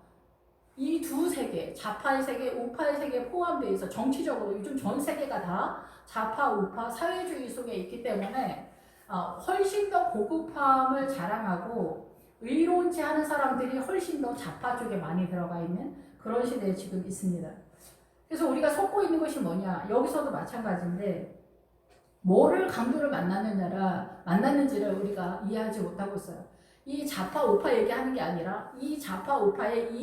이 두 세계, 좌파의 세계, 우파의 세계에 포함되어 있어. 정치적으로 요즘 전 세계가 다 좌파, 우파, 사회주의 속에 있기 때문에 훨씬 더 고급함을 자랑하고 의로운지 하는 사람들이 훨씬 더 좌파 쪽에 많이 들어가 있는 그런 시대에 지금 있습니다. 그래서 우리가 속고 있는 것이 뭐냐? 여기서도 마찬가지인데 뭐를 강도를 만났는지를 우리가 이해하지 못하고 있어요. 이 좌파 우파 얘기하는 게 아니라 이 좌파 우파의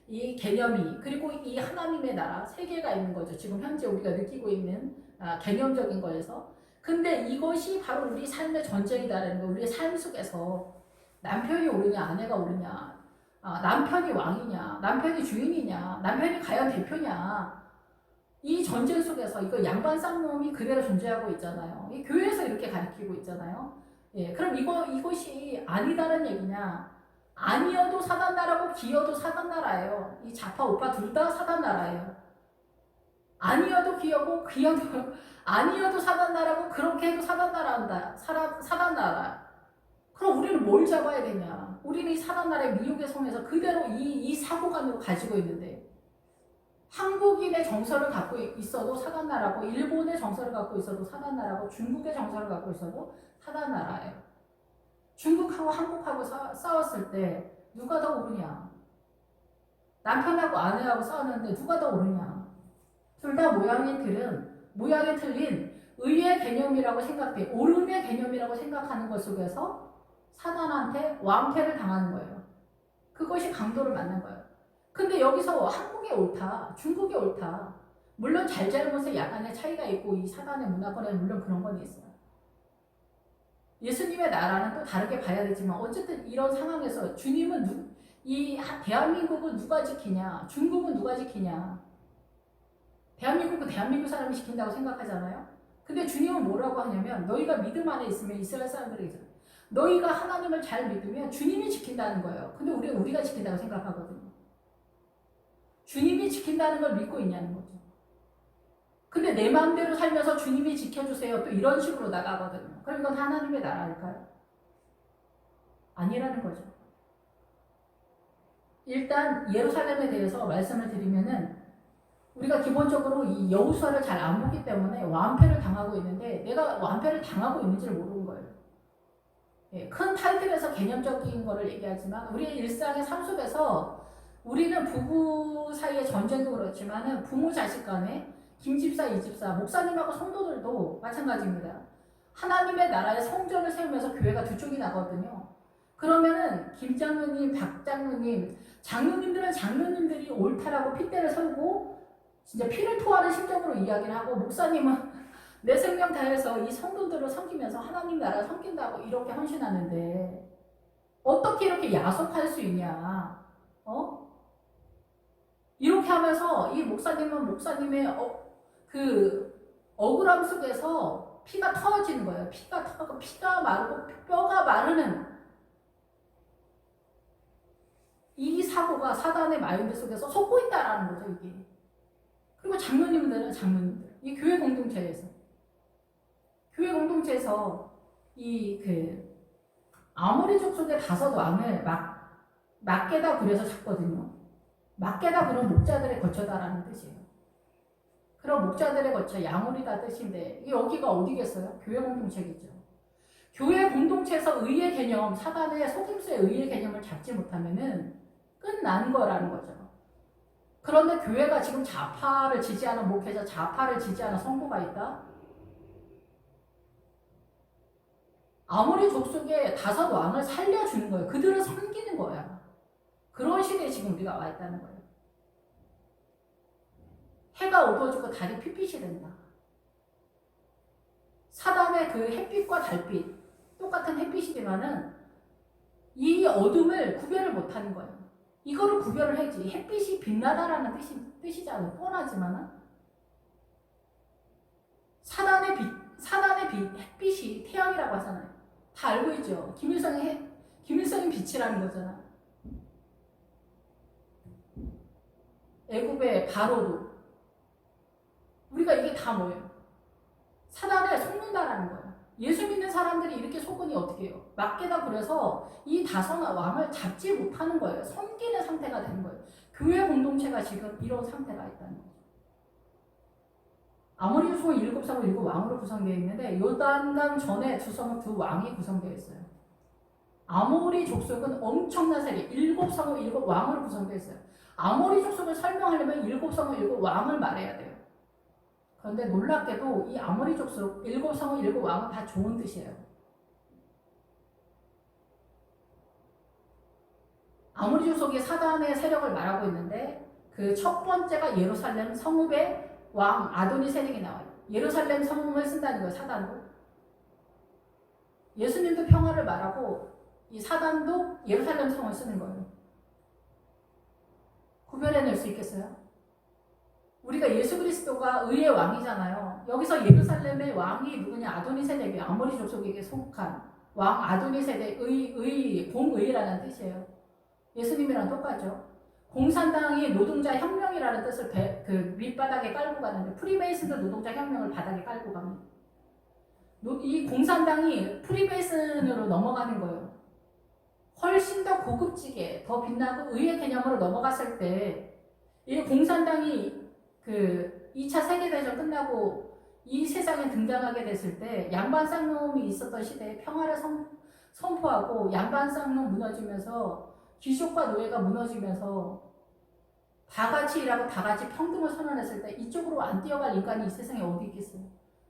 이 개념이 그리고 이 하나님의 나라 세계가 있는 거죠. 지금 현재 우리가 느끼고 있는 개념적인 거에서. 근데 이것이 바로 우리 삶의 전쟁이다라는 거. 우리의 삶 속에서 남편이 옳으냐 아내가 옳으냐 남편이 왕이냐 남편이 주인이냐 남편이 과연 대표냐 이 전쟁 속에서 이거 양반 쌍놈이 그대로 존재하고 있잖아요. 이 교회에서 이렇게 가르치고 있잖아요. 그럼 이것이 아니다는 얘기냐? 아니어도 사단 나라고 기어도 사단 나라예요. 이 좌파 우파 둘 다 사단 나라예요. 아니어도 기어고 아니어도 사단 나라고 그렇게 해도 사단 나라한다. 사단 나라. 그럼 우리는 뭘 잡아야 되냐? 우리는 이 사단 나라의 미혹의 성에서 그대로 이 사고관으로 가지고 있는데 한국인의 정서를 갖고 있어도 사단 나라고 일본의 정서를 갖고 있어도 사단 나라고 중국의 정서를 갖고 있어도 사단 나라예요. 중국하고 한국하고 싸웠을 때 누가 더 옳으냐? 남편하고 아내하고 싸웠는데 누가 더 옳으냐? 둘 다 모양이 틀린 의의 개념이라고 생각돼 옳음의 개념이라고 생각하는 것 속에서 사단한테 왕패를 당하는 거예요. 그것이 강도를 만난 거예요. 근데 여기서 한국이 옳다, 중국이 옳다. 물론 잘잘못의 약간의 차이가 있고 이 사단의 문화권에 물론 그런 건 있어요. 예수님의 나라는 또 다르게 봐야 되지만 어쨌든 이런 상황에서 주님은 이 대한민국은 누가 지키냐? 중국은 누가 지키냐? 대한민국은 대한민국 사람이 지킨다고 생각하잖아요. 근데 주님은 뭐라고 하냐면 너희가 믿음 안에 있으면 이스라엘 사람들이 너희가 하나님을 잘 믿으면 주님이 지킨다는 거예요. 근데 우리가 지킨다고 생각하거든요. 주님이 지킨다는 걸 믿고 있냐는 거죠. 근데 내 마음대로 살면서 주님이 지켜주세요. 또 이런 식으로 나가거든요. 그럼 이건 하나님의 나라일까요? 아니라는 거죠. 일단 예루살렘에 대해서 말씀을 드리면은 우리가 기본적으로 이 여호수아를 잘 안 보기 때문에 완패를 당하고 있는데 내가 완패를 당하고 있는지를 모르는 거예요. 큰 타이틀에서 개념적인 거를 얘기하지만 우리의 일상의 삶 속에서 우리는 부부 사이의 전쟁도 그렇지만은 부모 자식 간에 김집사 이집사 목사님하고 성도들도 마찬가지입니다. 하나님의 나라의 성전을 세우면서 교회가 두 쪽이 나거든요. 그러면은 김 장로님, 박 장로님, 장로님들은 장로님들이 옳다라고 핏대를 세우고 진짜 피를 토하는 심정으로 이야기를 하고, 목사님은 내 생명 다해서 이 성도들을 섬기면서 하나님 나라를 섬긴다고 이렇게 헌신하는데 어떻게 이렇게 야속할 수 있냐? 이렇게 하면서 이 목사님은 목사님의 그 억울함 속에서 피가 터지는 거예요. 피가 터고 피가 마르고 뼈가 마르는 이 사고가 사단의 마인드 속에서 솟고 있다라는 거죠, 이게. 그리고 장로님들은 장로님들, 이 교회 공동체에서 이 아모리족 속의 다섯 왕을 막게다 부려서 잡거든요. 막게다 부른 목자들의 거처다라는 뜻이에요. 그런 목자들의 거처, 야몰이다 뜻인데 여기가 어디겠어요? 교회 공동체겠죠. 교회 공동체에서 의의 개념, 사단의 속임수의 의의 개념을 잡지 못하면은 끝난 거라는 거죠. 그런데 교회가 지금 좌파를 지지하는 목회자, 좌파를 지지하는 성도가 있다? 아모리 족속의 다섯 왕을 살려주는 거예요. 그들을 섬기는 거야. 그런 시대에 지금 우리가 와 있다는 거예요. 해가 어두워지고 달이 핏빛이 된다. 사단의 그 햇빛과 달빛, 똑같은 햇빛이지만은 이 어둠을 구별을 못하는 거예요. 이거를 구별을 해야지. 햇빛이 빛나다라는 뜻이잖아요. 뻔하지만은 사단의 햇빛이 태양이라고 하잖아요. 다 알고 있죠. 김일성이 빛이라는 거잖아. 애굽의 바로도 우리가 이게 다 뭐예요? 사단에 속는다라는 거예요. 예수 믿는 사람들이 이렇게 속으니 어떻게 해요? 막게다 그래서 이 다섯 왕을 잡지 못하는 거예요. 섬기는 상태가 되는 거예요. 교회 공동체가 지금 이런 상태가 있다는 거죠. 아모리 족속은 7성읍 7왕으로 구성되어 있는데 요단강 전에 두 왕이 구성되어 있어요. 아모리 족속은 엄청난 세력, 7성읍 7왕으로 구성되어 있어요. 아모리 족속을 설명하려면 7성읍 7왕을 말해야 돼요. 그런데 놀랍게도 이 아모리 족속 7성읍 7왕은 다 좋은 뜻이에요. 아모리 족속이 사단의 세력을 말하고 있는데 그 첫 번째가 예루살렘 성읍의 왕 아도니세덱이 나와요. 예루살렘 성을 쓴다는 거예요. 사단도. 예수님도 평화를 말하고 이 사단도 예루살렘 성을 쓰는 거예요. 구별해낼 수 있겠어요? 우리가 예수 그리스도가 의의 왕이잖아요. 여기서 예루살렘의 왕이 누구냐? 아도니세덱이 아모리 족속에게 속한 왕 아도니세덱, 공의라는 뜻이에요. 예수님이랑 똑같죠. 공산당이 노동자 혁명이라는 뜻을 그 밑바닥에 깔고 가는데 프리메이슨도 노동자 혁명을 바닥에 깔고 갑니다. 이 공산당이 프리메이슨으로 넘어가는 거예요. 훨씬 더 고급지게 더 빛나고 의의 개념으로 넘어갔을 때 이 공산당이 그 2차 세계대전 끝나고 이 세상에 등장하게 됐을 때 양반 쌍놈이 있었던 시대에 평화를 선포하고 양반 쌍놈 무너지면서 귀족과 노예가 무너지면서 다 같이 일하고 다 같이 평등을 선언했을 때 이쪽으로 안 뛰어갈 인간이 이 세상에 어디 있겠어요?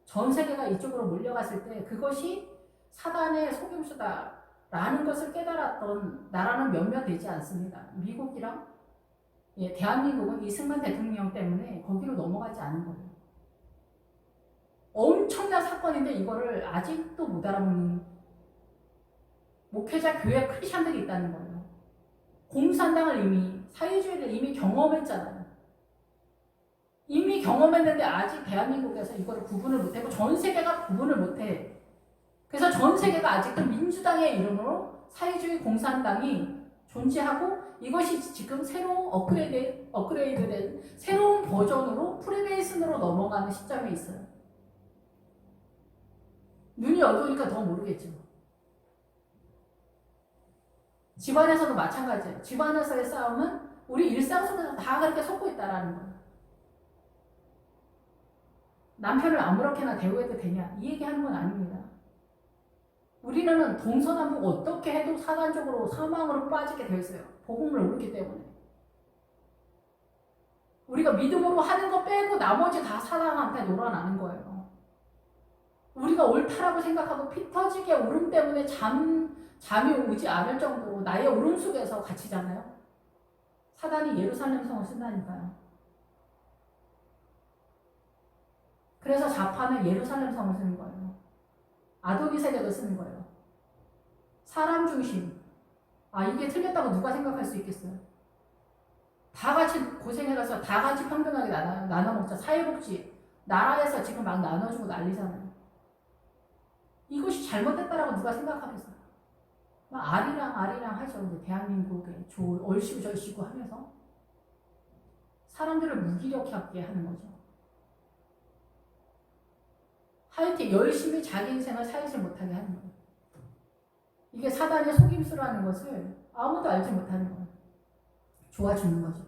전 세계가 이쪽으로 몰려갔을 때 그것이 사단의 속임수다라는 것을 깨달았던 나라는 몇몇 되지 않습니다. 미국이랑 대한민국은 이승만 대통령 때문에 거기로 넘어가지 않은 거예요. 엄청난 사건인데 이거를 아직도 못 알아보는 목회자 교회 크리스찬들이 있다는 거예요. 공산당을 사회주의를 이미 경험했잖아요. 이미 경험했는데 아직 대한민국에서 이거를 구분을 못하고 전 세계가 구분을 못해. 그래서 전 세계가 아직도 민주당의 이름으로 사회주의 공산당이 존재하고 이것이 지금 새로 업그레이드된 새로운 버전으로 프리메이슨으로 넘어가는 시점에 있어요. 눈이 어두우니까 더 모르겠죠. 집안에서도 마찬가지예요. 집안에서의 싸움은 우리 일상 속에서 다 그렇게 속고 있다라는 거예요. 남편을 아무렇게나 대우해도 되냐? 이 얘기하는 건 아닙니다. 우리는 동서남북 어떻게 해도 사단적으로 사망으로 빠지게 되어 있어요. 복음을 모르기 때문에. 우리가 믿음으로 하는 거 빼고 나머지 다 사랑한테 놀아나는 거예요. 우리가 옳다라고 생각하고 피 터지게 울음 때문에 잠이 오지 않을 정도로 나의 울음 속에서 갇히잖아요. 사단이 예루살렘 성을 쓴다니까요. 그래서 자파는 예루살렘 성을 쓰는 거예요. 아도니세게도 쓰는 거예요. 사람 중심. 이게 틀렸다고 누가 생각할 수 있겠어요? 다 같이 고생해가서 다 같이 평등하게 나눠 먹자. 사회복지. 나라에서 지금 막 나눠주고 난리잖아요. 이것이 잘못됐다라고 누가 생각하겠어요? 막 아리랑 하죠. 이제 대한민국에 얼씨구 절씨구 하면서 사람들을 무기력하게 하는 거죠. 하여튼 열심히 자기 인생을 살지 못하게 하는 거예요. 이게 사단의 속임수라는 것을 아무도 알지 못하는 거예요. 좋아 죽는 거죠.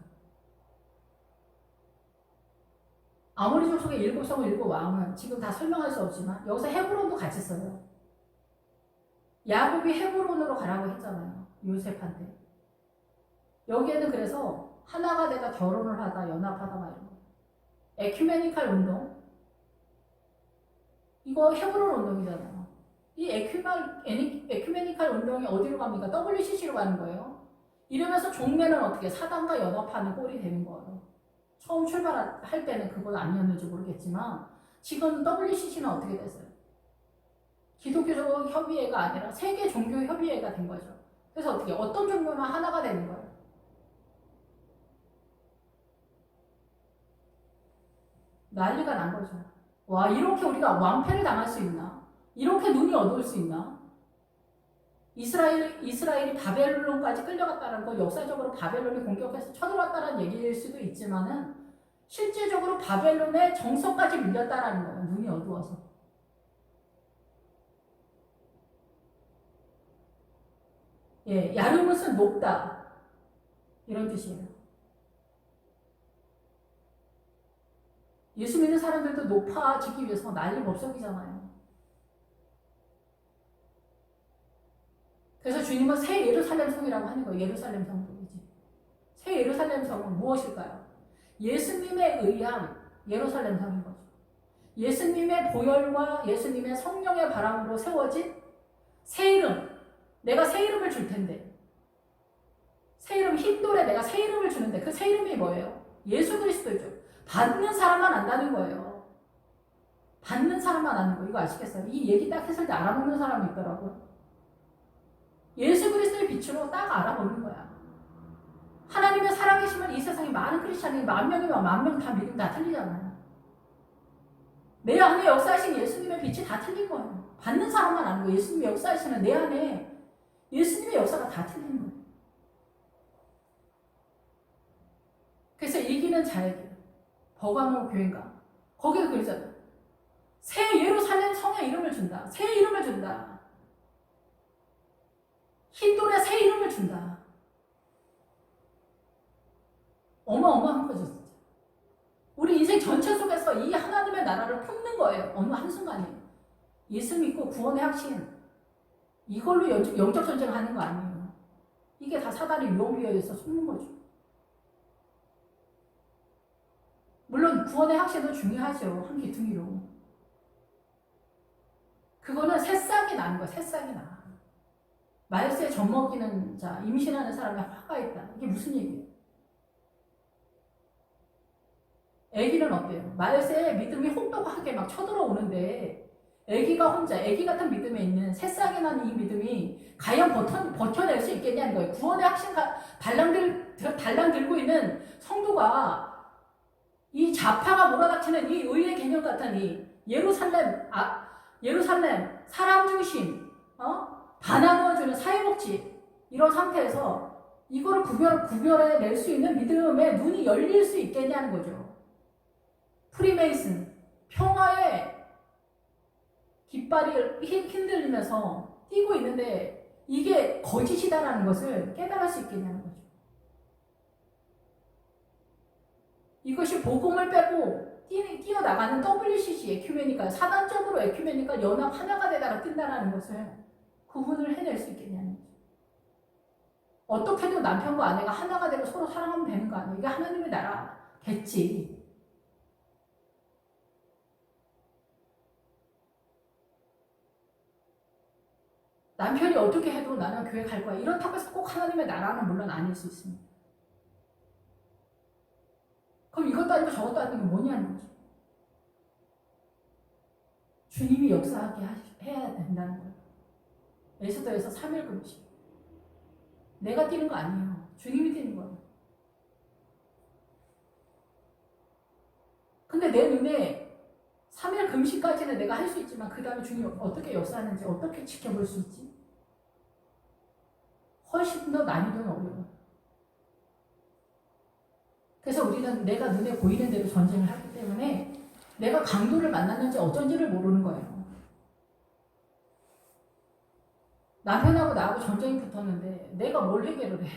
아모리 족속의 7성을 7왕은 지금 다 설명할 수 없지만 여기서 헤브론도 같이 써요. 야곱이 헤브론으로 가라고 했잖아요. 요셉한테. 여기에는 그래서 하나가 되다 결혼을 하다 연합하다 말이에요. 에큐메니칼 운동. 이거 헤브론 운동이잖아요. 이 에큐메니칼 운동이 어디로 갑니까? WCC로 가는 거예요. 이러면서 종래는 어떻게 사단과 연합하는 꼴이 되는 거예요. 처음 출발할 때는 그건 아니었는지 모르겠지만 지금 WCC는 어떻게 됐어요? 기독교 협의회가 아니라 세계 종교 협의회가 된 거죠. 그래서 어떻게 어떤 종교만 하나가 되는 거예요. 난리가 난 거죠. 와, 이렇게 우리가 왕패를 당할 수 있나? 이렇게 눈이 어두울 수 있나? 이스라엘이 바벨론까지 끌려갔다는 거 역사적으로 바벨론이 공격해서 쳐들어왔다는 얘기일 수도 있지만은 실제적으로 바벨론의 정성까지 밀렸다라는 거예요. 눈이 어두워서. 예, 야르뭇은 높다. 이런 뜻이에요. 예수 믿는 사람들도 높아지기 위해서 난리 법석이잖아요. 그래서 주님은 새 예루살렘 성이라고 하는 거예요. 예루살렘 성이지. 새 예루살렘 성은 무엇일까요? 예수님에 의한 예루살렘 성인 거죠. 예수님의 보혈과 예수님의 성령의 바람으로 세워진 새 이름. 내가 새 이름을 줄 텐데. 새 이름 힌돌에 내가 새 이름을 주는데 그 새 이름이 뭐예요? 예수 그리스도죠. 받는 사람만 안다는 거예요. 받는 사람만 아는 거. 이거 아시겠어요? 이 얘기 딱 했을 때 알아먹는 사람이 있더라고요. 예수 그리스도의 빛으로 딱 알아보는 거야. 하나님의 살아계심을 이 세상에 많은 크리스찬이 10,000명이면 10,000명 다 믿으면 다 틀리잖아요. 내 안에 역사하신 예수님의 빛이 다 틀린 거예요. 받는 사람만 아는 거예요. 예수님의 역사하시는 내 안에 예수님의 역사가 다 틀린 거예요. 그래서 이기는 자에게 버가모 교회가 거기에 그러잖아요. 새 예루살렘 성의 이름을 준다. 새 이름을 준다. 흰돌에 새 이름을 준다. 어마어마한 거죠, 진짜. 우리 인생 전체 속에서 이 하나님의 나라를 품는 거예요. 어느 한순간에. 예수 믿고 구원의 확신. 이걸로 영적 전쟁을 하는 거 아니에요. 이게 다 사단의 유혹에 의해서 숨는 거죠. 물론 구원의 확신도 중요하죠. 한 기둥이로. 그거는 새싹이 나는 거야. 새싹이 나. 말세 젖먹이는 자, 임신하는 사람의 화가 있다. 이게 무슨 얘기예요? 애기는 어때요? 말세에 믿음이 혹독하게 막 쳐들어오는데 애기가 혼자 애기 같은 믿음에 있는 새싹이 나는 이 믿음이 과연 버텨낼 수 있겠냐는 거예요. 구원의 확신과 달랑 들고 있는 성도가 이 좌파가 몰아닥치는 이 의의 개념 같은 이 예루살렘 사람 중심 다 나누어주는 사회복지 이런 상태에서 이거를 구별해낼 수 있는 믿음의 눈이 열릴 수 있겠냐는 거죠. 프리메이슨 평화의 깃발이 흔들리면서 뛰고 있는데 이게 거짓이다라는 것을 깨달을 수 있겠냐는 거죠. 이것이 복음을 빼고 뛰어나가는 WCC 에큐메니컬 사단적으로 에큐메니컬 연합 하나가 되다가 뛴다라는 것을 구분을 해낼 수 있겠냐는 거죠. 어떻게든 남편과 아내가 하나가 되고 서로 사랑하면 되는 거 아니에요. 이게 하나님의 나라 겠지. 남편이 어떻게 해도 나는 교회 갈 거야. 이렇다고 해서 꼭 하나님의 나라는 물론 아닐 수 있습니다. 그럼 이것도 아니고 저것도 아니고 뭐냐는 거죠. 주님이 역사하게 해야 된다는 거예요. 에스더에서 3일 금식. 내가 뛰는 거 아니에요. 주님이 뛰는 거예요. 근데 내 눈에 3일 금식까지는 내가 할 수 있지만 그 다음에 주님이 어떻게 역사하는지 어떻게 지켜볼 수 있지? 훨씬 더 난이도는 어려워요. 그래서 우리는 내가 눈에 보이는 대로 전쟁을 하기 때문에 내가 강도를 만났는지 어쩐지를 모르는 거예요. 남편하고 나하고 전쟁이 붙었는데 내가 뭘 해결을 해?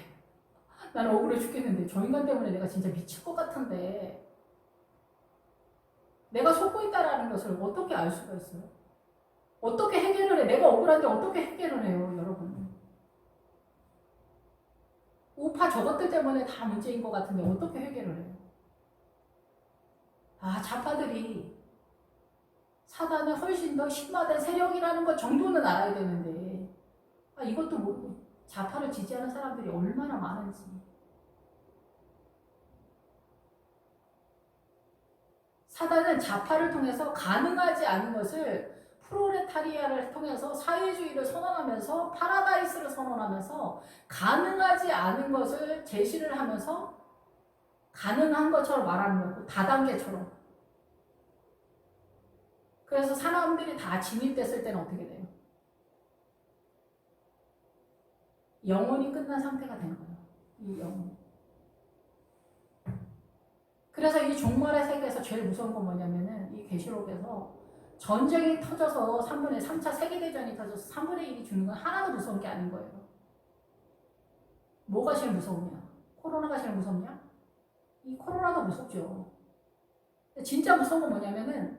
나는 억울해 죽겠는데 저 인간 때문에 내가 진짜 미칠 것 같은데 내가 속고 있다라는 것을 어떻게 알 수가 있어요? 어떻게 해결을 해? 내가 억울한데 어떻게 해결을 해요, 여러분? 우파 저것들 때문에 다 문제인 것 같은데 어떻게 해결을 해요? 아, 좌파들이 사단의 훨씬 더 심화된 세력이라는 것 정도는 알아야 되는데 아, 이것도 모르고 좌파를 지지하는 사람들이 얼마나 많은지. 사단은 좌파를 통해서 가능하지 않은 것을 프로레타리아를 통해서 사회주의를 선언하면서 파라다이스를 선언하면서 가능하지 않은 것을 제시를 하면서 가능한 것처럼 말하는 거고 다단계처럼. 그래서 사람들이 다 진입됐을 때는 어떻게 돼요? 영혼이 끝난 상태가 된 거예요. 이 영혼. 그래서 이 종말의 세계에서 제일 무서운 건 뭐냐면은 이 계시록에서 전쟁이 터져서 3차 세계대전이 터져서 3분의 1이 죽는 건 하나도 무서운 게 아닌 거예요. 뭐가 제일 무서우냐? 코로나가 제일 무섭냐? 이 코로나도 무섭죠. 진짜 무서운 건 뭐냐면은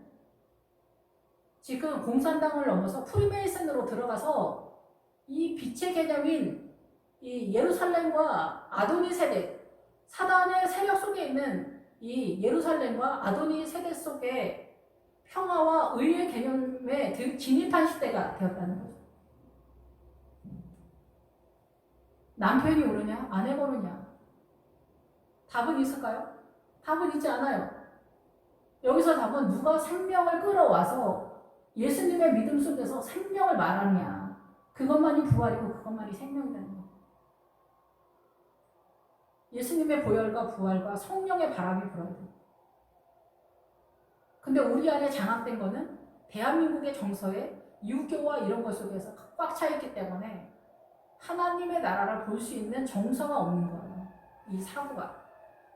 지금 공산당을 넘어서 프리메이슨으로 들어가서 이 빛의 개념인 이 예루살렘과 아도니 세대, 사단의 세력 속에 있는 이 예루살렘과 아도니 세대 속에 평화와 의의 개념에 진입한 시대가 되었다는 거죠. 남편이 오르냐? 아내가 오르냐? 답은 있을까요? 답은 있지 않아요. 여기서 답은 누가 생명을 끌어와서 예수님의 믿음 속에서 생명을 말하느냐. 그것만이 부활이고 그것만이 생명이라는 거예요. 예수님의 보혈과 부활과 성령의 바람이 불어야 돼요. 근데 우리 안에 장악된 거는 대한민국의 정서에 유교와 이런 것 속에서 꽉 차 있기 때문에 하나님의 나라를 볼 수 있는 정서가 없는 거예요. 이 사고가.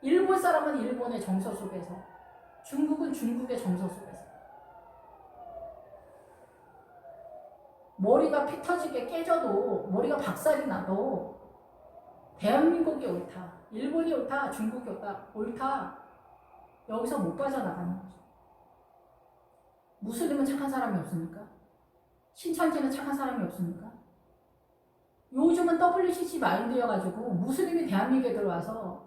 일본 사람은 일본의 정서 속에서, 중국은 중국의 정서 속에서. 머리가 피 터지게 깨져도, 머리가 박살이 나도 대한민국이 옳다, 일본이 옳다, 중국이 옳다. 여기서 못 빠져나가는 거죠. 무슬림은 착한 사람이 없습니까? 신천지는 착한 사람이 없습니까? 요즘은 WCC 마인드여가지고 무슬림이 대한민국에 들어와서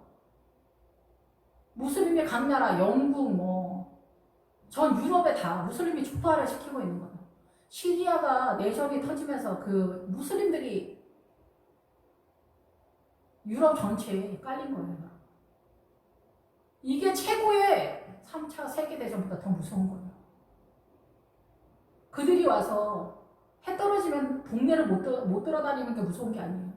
무슬림의 각 나라, 영국 전 유럽에 다 무슬림이 축포화를 시키고 있는 거예요. 시리아가 내전이 터지면서 그 무슬림들이 유럽 전체에 깔린 거예요. 이게 최고의 3차 세계대전보다 더 무서운 거예요. 그들이 와서 해 떨어지면 동네를 못 돌아다니는 게 무서운 게 아니에요.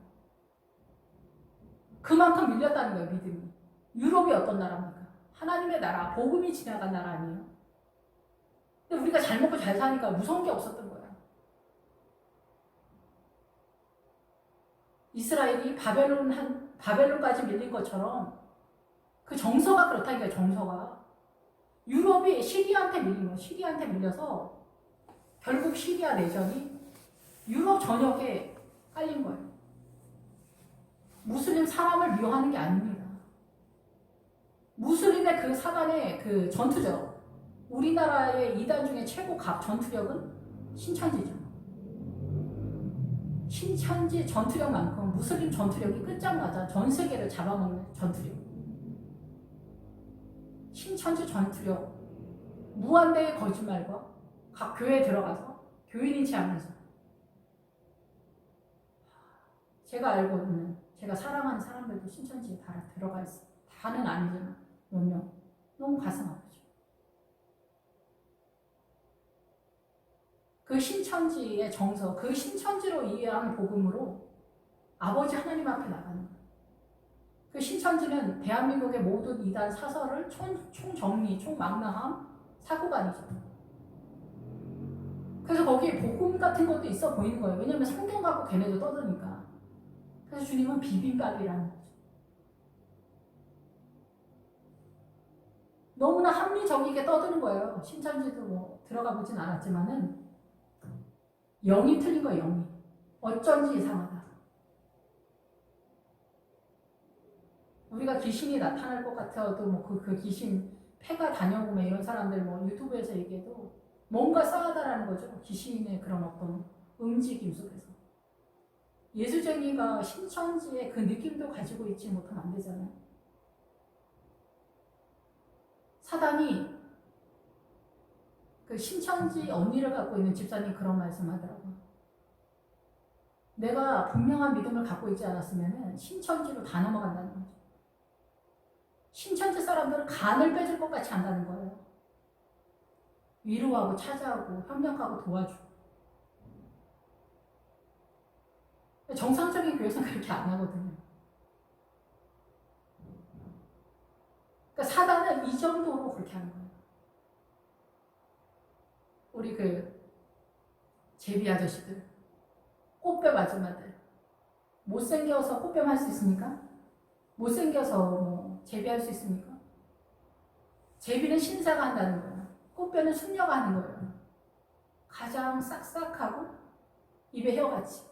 그만큼 밀렸다는 거예요, 믿음이. 유럽이 어떤 나라입니까? 하나님의 나라, 복음이 지나간 나라 아니에요? 근데 우리가 잘 먹고 잘 사니까 무서운 게 없었던 거예요. 이스라엘이 바벨론까지 밀린 것처럼 그 정서가 그렇다는 거예요, 정서가. 유럽이 시리아한테 밀린 거예요. 시리아한테 밀려서 결국 시리아 내전이 유럽 전역에 깔린 거예요. 무슬림 사람을 미워하는 게 아닙니다. 무슬림의 그 사단의 그 전투력, 우리나라의 이단 중에 최고 전투력은 신천지죠. 신천지 전투력만큼 무슬림 전투력이 끝장나자 전 세계를 잡아먹는 전투력. 신천지 전투력, 무한대의 거짓말과 각 교회에 들어가서 교인인 체 하면서 제가 알고 있는, 제가 사랑하는 사람들도 신천지에 다 들어가 있어요. 다는 아니지만 몇 명. 너무 가슴 아프죠. 그 신천지의 정서, 그 신천지로 이해하는 복음으로 아버지 하나님 앞에 나가는 거예요. 그 신천지는 대한민국의 모든 이단 사설을 총정리, 총망라한 사고관이죠. 그래서 거기에 복음 같은 것도 있어 보이는 거예요. 왜냐하면 성경 갖고 걔네도 떠드니까. 그래서 주님은 비빔밥이라는 거죠. 너무나 합리적이게 떠드는 거예요. 신천지도 뭐 들어가 보진 않았지만은 영이 틀린 거예요. 영이. 어쩐지 이상하다. 우리가 귀신이 나타날 것 같아도 뭐 그 귀신 폐가 다녀보면 이런 사람들 뭐 유튜브에서 얘기해도 뭔가 싸하다라는 거죠. 귀신의 그런 어떤 움직임 속에서. 예수쟁이가 신천지의 그 느낌도 가지고 있지 못하면 안 되잖아요. 사단이 그 신천지 언니를 갖고 있는 집사님 그런 말씀 하더라고요. 내가 분명한 믿음을 갖고 있지 않았으면 신천지로 다 넘어간다는 거죠. 신천지 사람들은 간을 빼줄 것 같이 한다는 거예요. 위로하고 찾아오고 협력하고 도와주고. 정상적인 교회에서는 그렇게 안 하거든요. 그러니까 사단은 이 정도로 그렇게 하는 거예요. 우리 그 제비 아저씨들, 꽃뱀 아줌마들, 못생겨서 꽃뱀 할 수 있습니까? 못생겨서 뭐 제비할 수 있습니까? 제비는 신사가 한다는 거예요. 꽃뱀은 숙녀가 하는 거예요. 가장 싹싹하고 입에 혀같이.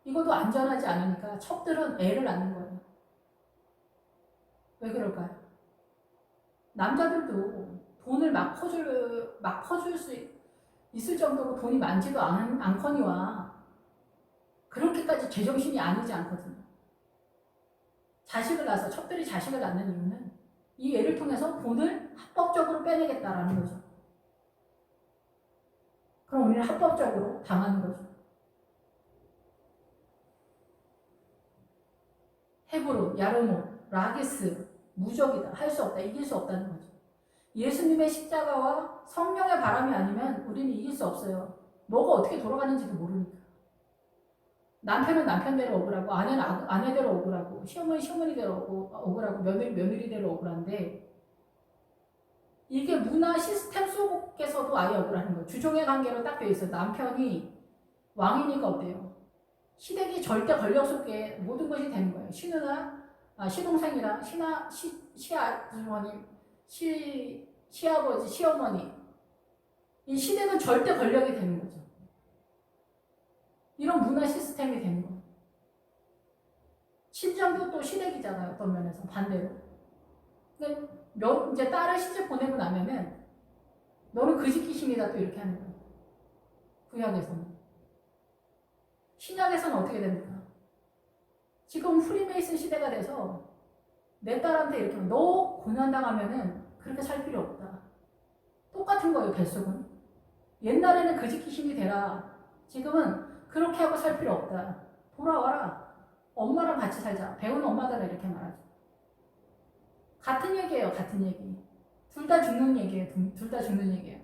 이것도 안전하지 않으니까 첩들은 애를 낳는 거예요. 왜 그럴까요? 남자들도 돈을 막 퍼줄 수 있을 정도로 돈이 많지도 않거니와 그렇게까지 제정신이 아니지 않거든요. 자식을 낳아서 첩들이 자식을 낳는 이유는 이 애를 통해서 돈을 합법적으로 빼내겠다라는 거죠. 그럼 우리는 합법적으로 당하는 거죠. 헤브론, 야르몬, 라기스, 무적이다. 할 수 없다. 이길 수 없다는 거죠. 예수님의 십자가와 성령의 바람이 아니면 우리는 이길 수 없어요. 뭐가 어떻게 돌아가는지도 모르니까. 남편은 남편대로 억울하고 아내는 아내대로 억울하고 시어머니 시어머니대로 억울하고 며느리대로 억울한데 이게 문화 시스템 속에서도 아예 억울한 거예요. 주종의 관계로 딱 돼 있어요. 남편이 왕이니까 어때요? 시댁이 절대 권력 속에 모든 것이 되는 거예요. 시동생이랑 시아주머니, 시아버지, 시어머니. 이 시댁은 절대 권력이 되는 거죠. 이런 문화 시스템이 되는 거예요. 친정도 또 시댁이잖아요. 어떤 면에서 반대로. 근데 이제 딸을 시집 보내고 나면은 너는 그 집 귀신이다 또 이렇게 하는 거예요. 구약에서는. 신약에서는 어떻게 됩니까? 지금 프리메이슨 시대가 돼서 내 딸한테 이렇게 너 고난당하면은 그렇게 살 필요 없다. 똑같은 거예요. 뱃속은. 옛날에는 그 집 귀신이 되라. 지금은 그렇게 하고 살 필요 없다. 돌아와라. 엄마랑 같이 살자. 배운 엄마들은 이렇게 말하죠. 같은 얘기예요. 같은 얘기. 둘 다 죽는 얘기예요. 둘 다 죽는 얘기예요.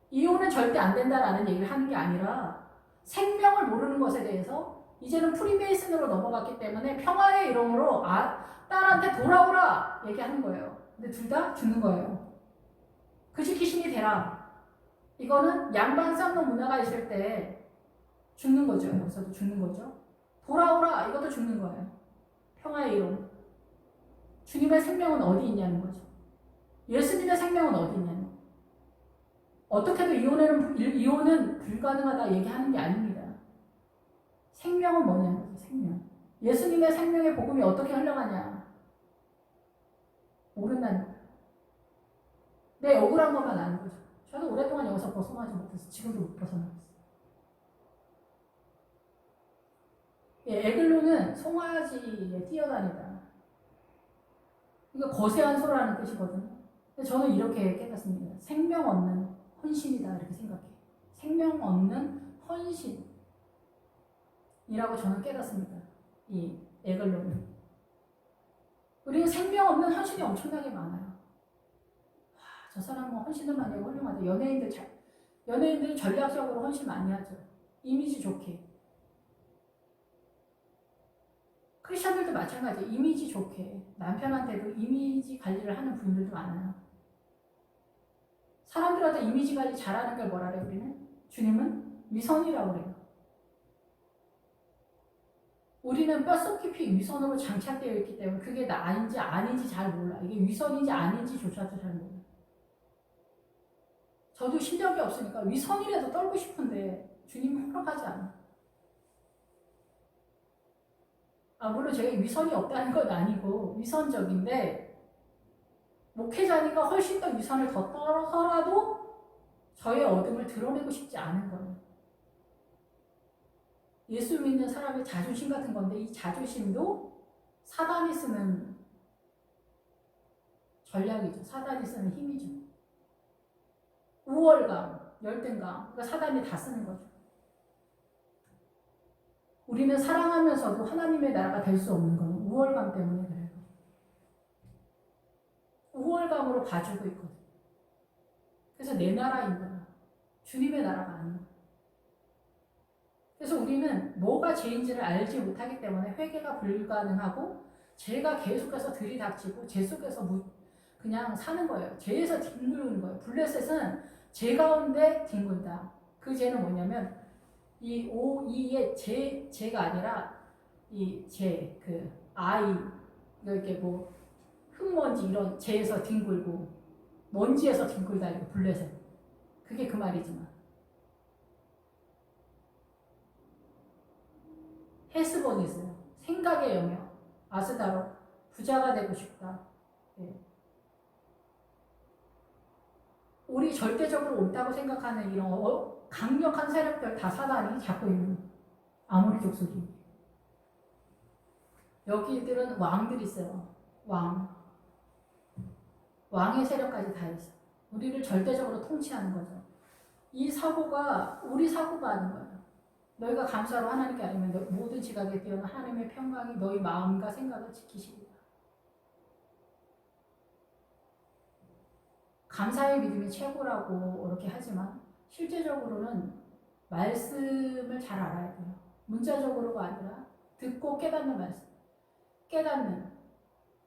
이혼은 절대 안 된다라는 얘기를 하는 게 아니라 생명을 모르는 것에 대해서 이제는 프리메이슨으로 넘어갔기 때문에 평화의 이름으로 딸한테 돌아오라 얘기하는 거예요. 근데 둘 다 죽는 거예요. 그 집 귀신이 되라. 이거는 양반 쌍놈 문화가 있을 때 죽는 거죠. 여기서도 죽는 거죠. 돌아오라. 이것도 죽는 거예요. 평화의 이름. 주님의 생명은 어디 있냐는 거죠. 예수님의 생명은 어디 있냐는 거죠. 어떻게든 이혼은 불가능하다 얘기하는 게 아닙니다. 생명은 뭐냐는 거죠. 생명. 예수님의 생명의 복음이 어떻게 흘러가냐. 모른다는 거예요. 내 억울한 것만 아는 거죠. 저도 오랫동안 여기서 벗어나지 못해서 지금도 못 벗어나겠어요. 예, 에글로는 송아지에 뛰어다니다. 그러니까 거세한 소라는 뜻이거든요. 근데 저는 이렇게 깨닫습니다. 생명 얻는 헌신이다 이렇게 생각해요. 생명 얻는 헌신이라고 저는 깨닫습니다. 이 에글론은. 우리는 생명 없는 헌신이 엄청나게 많아요. 저 사람은 헌신을 많이 하고 훌륭하다. 연예인들은 전략적으로 헌신 많이 하죠. 이미지 좋게. 크리스천들도 마찬가지예요. 이미지 좋게. 남편한테도 이미지 관리를 하는 분들도 많아요. 사람들한테 이미지 관리 잘하는 걸 뭐라 그래요, 우리는? 주님은 위선이라고 그래요. 우리는 뼛속 깊이 위선으로 장착되어 있기 때문에 그게 나인지 아닌지 잘 몰라. 이게 위선인지 아닌지조차도 잘 몰라. 저도 실력이 없으니까 위선이라도 떨고 싶은데 주님이 허락하지 않아. 물론 제가 위선이 없다는 건 아니고 위선적인데 목회자니까 훨씬 더 위선을 더 떨어서라도 저의 어둠을 드러내고 싶지 않은 거예요. 예수 믿는 사람의 자존심 같은 건데 이 자존심도 사단이 쓰는 전략이죠. 사단이 쓰는 힘이죠. 우월감, 열등감, 그러니까 사단이 다 쓰는 거죠. 우리는 사랑하면서도 하나님의 나라가 될 수 없는 건 우월감 때문에 그래요. 우월감으로 봐주고 있거든. 그래서 내 나라인 거야. 주님의 나라가 아니야. 그래서 우리는 뭐가 죄인지를 알지 못하기 때문에 회개가 불가능하고 죄가 계속해서 들이닥치고 죄 속에서 그냥 사는 거예요. 죄에서 뒹구는 거예요. 블레셋은 죄 가운데 뒹군다. 그 죄는 뭐냐면 이 오이의 죄가 아니라 이 죄, 아이 이렇게 뭐 흙먼지 이런 죄에서 뒹굴고 먼지에서 뒹굴다 이거 블레셋. 그게 그 말이지만 헤스본이 있어요. 생각의 영역. 아스다로 부자가 되고 싶다. 네. 우리 절대적으로 옳다고 생각하는 이런 강력한 세력들 다 사단이 잡고 있는 아모리 족속이. 여기들은 왕들이 있어요. 왕의 세력까지 다 있어요. 우리를 절대적으로 통치하는 거죠. 이 사고가 우리 사고가 아닌 거예요. 너희가 감사로 하나님께 아니면 모든 지각에 뛰어난 하나님의 평강이 너희 마음과 생각을 지키시리라. 감사의 믿음이 최고라고 이렇게 하지만 실제적으로는 말씀을 잘 알아야 돼요. 문자적으로가 아니라 듣고 깨닫는 말씀.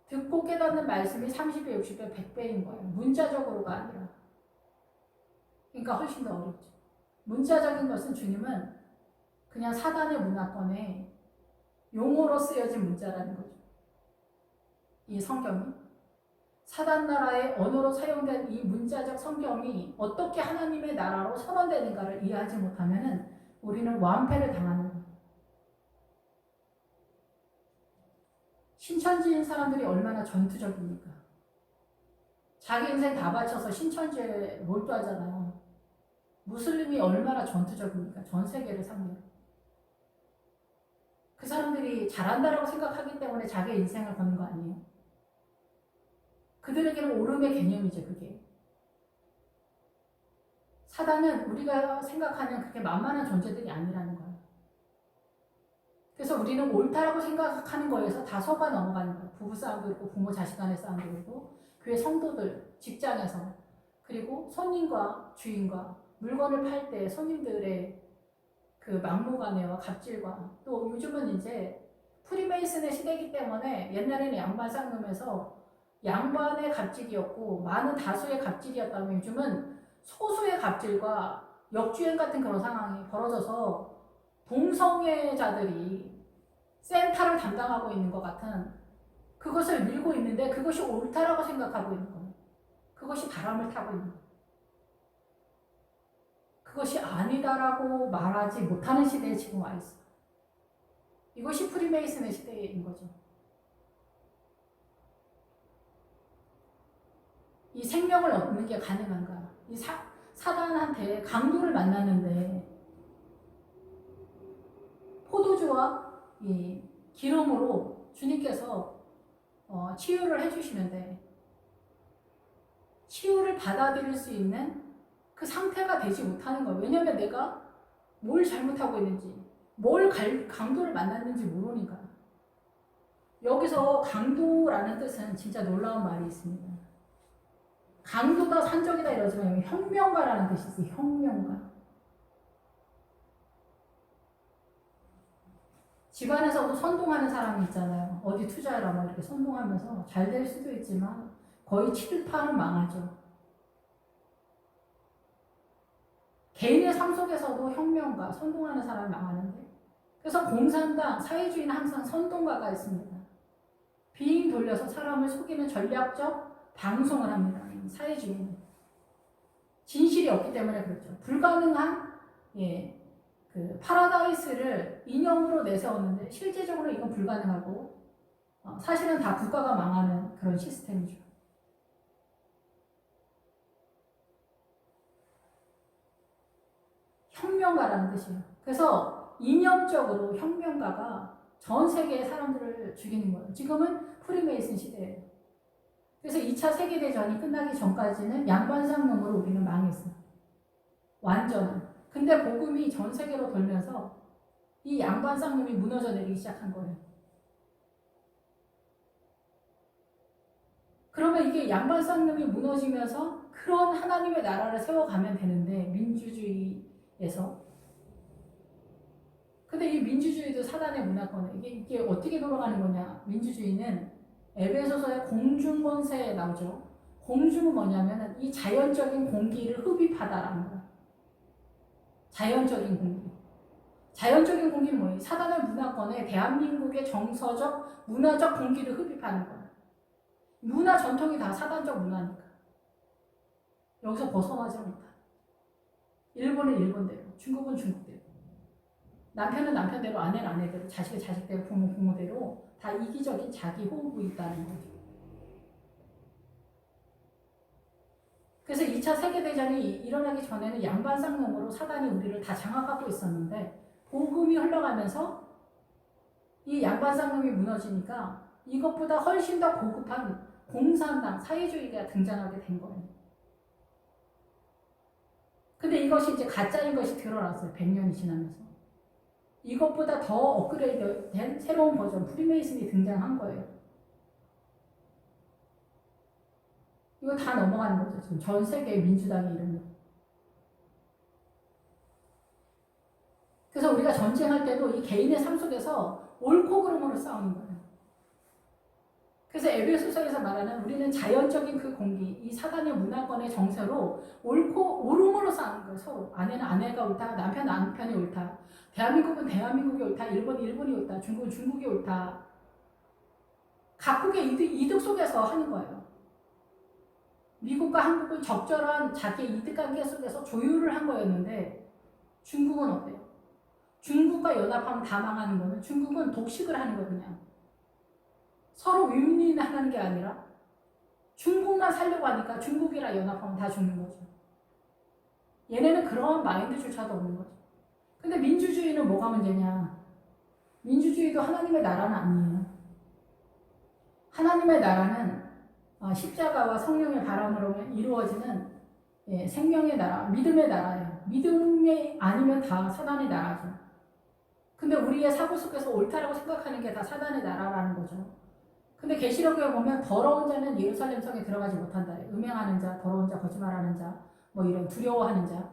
듣고 깨닫는 말씀이 30배, 60배, 100배인 거예요. 문자적으로가 아니라. 그러니까 훨씬 더 어렵죠. 문자적인 것은 주님은 그냥 사단의 문화권에 용어로 쓰여진 문자라는 거죠. 이 성경이. 사단 나라의 언어로 사용된 이 문자적 성경이 어떻게 하나님의 나라로 선언되는가를 이해하지 못하면 우리는 완패를 당하는 거예요. 신천지인 사람들이 얼마나 전투적입니까? 자기 인생 다 바쳐서 신천지에 몰두하잖아요. 무슬림이 얼마나 전투적입니까? 전 세계를 상대로. 그 사람들이 잘한다라고 생각하기 때문에 자기 인생을 거는 거 아니에요? 그들에게는 오름의 개념이죠, 그게. 사단은 우리가 생각하는 그렇게 만만한 존재들이 아니라는 거예요. 그래서 우리는 옳다라고 생각하는 거에서 다 속아 넘어가는 거예요. 부부싸움도 그렇고 부모 자식 간의 싸움도 그렇고 교회 성도들, 직장에서 그리고 손님과 주인과 물건을 팔 때 손님들의 그 막무가내와 갑질과 또 요즘은 이제 프리메이슨의 시대이기 때문에 옛날에는 양반 쌍놈에서 양반의 갑질이었고 많은 다수의 갑질이었다면 요즘은 소수의 갑질과 역주행 같은 그런 상황이 벌어져서 동성애자들이 센터를 담당하고 있는 것 같은 그것을 밀고 있는데 그것이 옳다라고 생각하고 있는 거예요. 그것이 바람을 타고 있는 거예요. 그것이 아니다라고 말하지 못하는 시대에 지금 와 있어요. 이것이 프리메이슨의 시대인 거죠. 이 생명을 얻는 게 가능한가? 이 사단한테 강도를 만났는데 포도주와 이 기름으로 주님께서 치유를 해주시는데 치유를 받아들일 수 있는 그 상태가 되지 못하는 거예요. 왜냐하면 내가 뭘 잘못하고 있는지, 뭘 강도를 만났는지 모르니까. 여기서 강도라는 뜻은 진짜 놀라운 말이 있습니다. 강도다, 산적이다 이러지만 혁명가라는 뜻이 있어요. 혁명가. 집안에서도 선동하는 사람이 있잖아요. 어디 투자해라 막 이렇게 선동하면서 잘 될 수도 있지만 거의 7~8은 망하죠. 개인의 삶 속에서도 혁명가, 선동하는 사람이 망하는데, 그래서 공산당, 사회주의는 항상 선동가가 있습니다. 빙 돌려서 사람을 속이는 전략적 방송을 합니다. 사회주의는 진실이 없기 때문에 그렇죠. 불가능한 그 파라다이스를 이념으로 내세웠는데 실제적으로 이건 불가능하고 사실은 다 국가가 망하는 그런 시스템이죠. 혁명가라는 뜻이에요. 그래서 이념적으로 혁명가가 전 세계의 사람들을 죽이는 거예요. 지금은 프리메이슨 시대예요. 그래서 2차 세계대전이 끝나기 전까지는 양반상놈으로 우리는 망했어요. 완전한. 근데 복음이 전 세계로 돌면서 이 양반상놈이 무너져 내리기 시작한 거예요. 그러면 이게 양반상놈이 무너지면서 그런 하나님의 나라를 세워가면 되는데, 민주주의에서. 근데 이 민주주의도 사단의 문화권에 이게 어떻게 돌아가는 거냐. 민주주의는 에베소서의 공중권세에 나오죠. 공중은 뭐냐면 이 자연적인 공기를 흡입하다라는 거야. 자연적인 공기. 자연적인 공기는 뭐예요? 사단의 문화권에 대한민국의 정서적, 문화적 공기를 흡입하는 거야. 문화 전통이 다 사단적 문화니까. 여기서 벗어나지 못해. 일본은 일본대로, 중국은 중국대로. 남편은 남편대로, 아내는 아내대로, 자식은 자식대로, 부모 부모대로 다 이기적인 자기 호흡이 있다는 거죠. 그래서 2차 세계대전이 일어나기 전에는 양반상놈으로 사단이 우리를 다 장악하고 있었는데, 복음이 흘러가면서 이 양반상놈이 무너지니까 이것보다 훨씬 더 고급한 공산당, 사회주의가 등장하게 된 거예요. 근데 이것이 이제 가짜인 것이 드러났어요. 100년이 지나면서. 이것보다 더 업그레이드 된 새로운 버전, 프리메이슨이 등장한 거예요. 이거 다 넘어가는 거죠. 지금 전 세계 민주당이 이런 거. 그래서 우리가 전쟁할 때도 이 개인의 삶 속에서 옳고 그름으로 싸우는 거예요. 그래서 에베소서에서 말하는 우리는 자연적인 그 공기, 이 사단의 문화권의 정세로 옳고 옳음으로 싸우는 거예요. 서로. 아내는 아내가 옳다, 남편은 남편이 옳다, 대한민국은 대한민국이 옳다, 일본은 일본이 옳다, 중국은 중국이 옳다. 각국의 이득 속에서 하는 거예요. 미국과 한국은 적절한 자기의 이득관계 속에서 조율을 한 거였는데, 중국은 어때요? 중국과 연합하면 다 망하는 거는, 중국은 독식을 하는 거예요. 그냥 서로 윈윈하는 게 아니라 중국만 살려고 하니까 중국이랑 연합하면 다 죽는 거죠. 얘네는 그런 마인드조차도 없는 거죠. 근데 민주주의는 뭐가 문제냐? 민주주의도 하나님의 나라는 아니에요. 하나님의 나라는 십자가와 성령의 바람으로 이루어지는 생명의 나라, 믿음의 나라예요. 믿음이 아니면 다 사단의 나라죠. 근데 우리의 사고 속에서 옳다라고 생각하는 게 다 사단의 나라라는 거죠. 근데 계시록에 보면 더러운 자는 예루살렘 성에 들어가지 못한다. 음행하는 자, 더러운 자, 거짓말하는 자, 뭐 이런 두려워하는 자.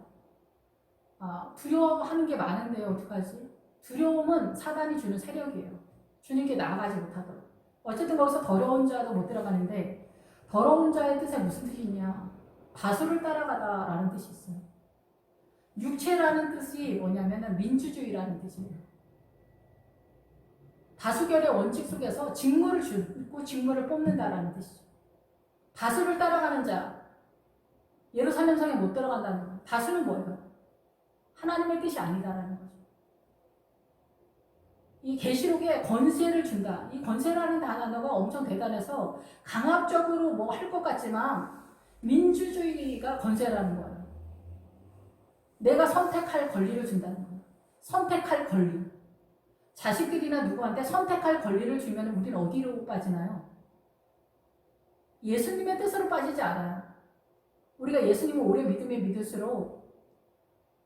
두려워하는 게 많은데요. 어떡하지? 두려움은 사단이 주는 세력이에요. 주님께 나아가지 못하도록. 어쨌든 거기서 더러운 자도 못 들어가는데, 더러운 자의 뜻에 무슨 뜻이 있냐? 다수를 따라가다라는 뜻이 있어요. 육체라는 뜻이 뭐냐면 민주주의라는 뜻이에요. 다수결의 원칙 속에서 직무를 주고 직무를 뽑는다라는 뜻이죠. 다수를 따라가는 자, 예루살렘 성에 못 들어간다는 거. 다수는 뭐예요? 하나님의 뜻이 아니다라는 거죠. 이 계시록에 권세를 준다. 이 권세라는 단어가 엄청 대단해서 강압적으로 뭐 할 것 같지만 민주주의가 권세라는 거예요. 내가 선택할 권리를 준다는 거예요. 선택할 권리. 자식들이나 누구한테 선택할 권리를 주면 우리는 어디로 빠지나요? 예수님의 뜻으로 빠지지 않아요. 우리가 예수님을 오래 믿으면 믿을수록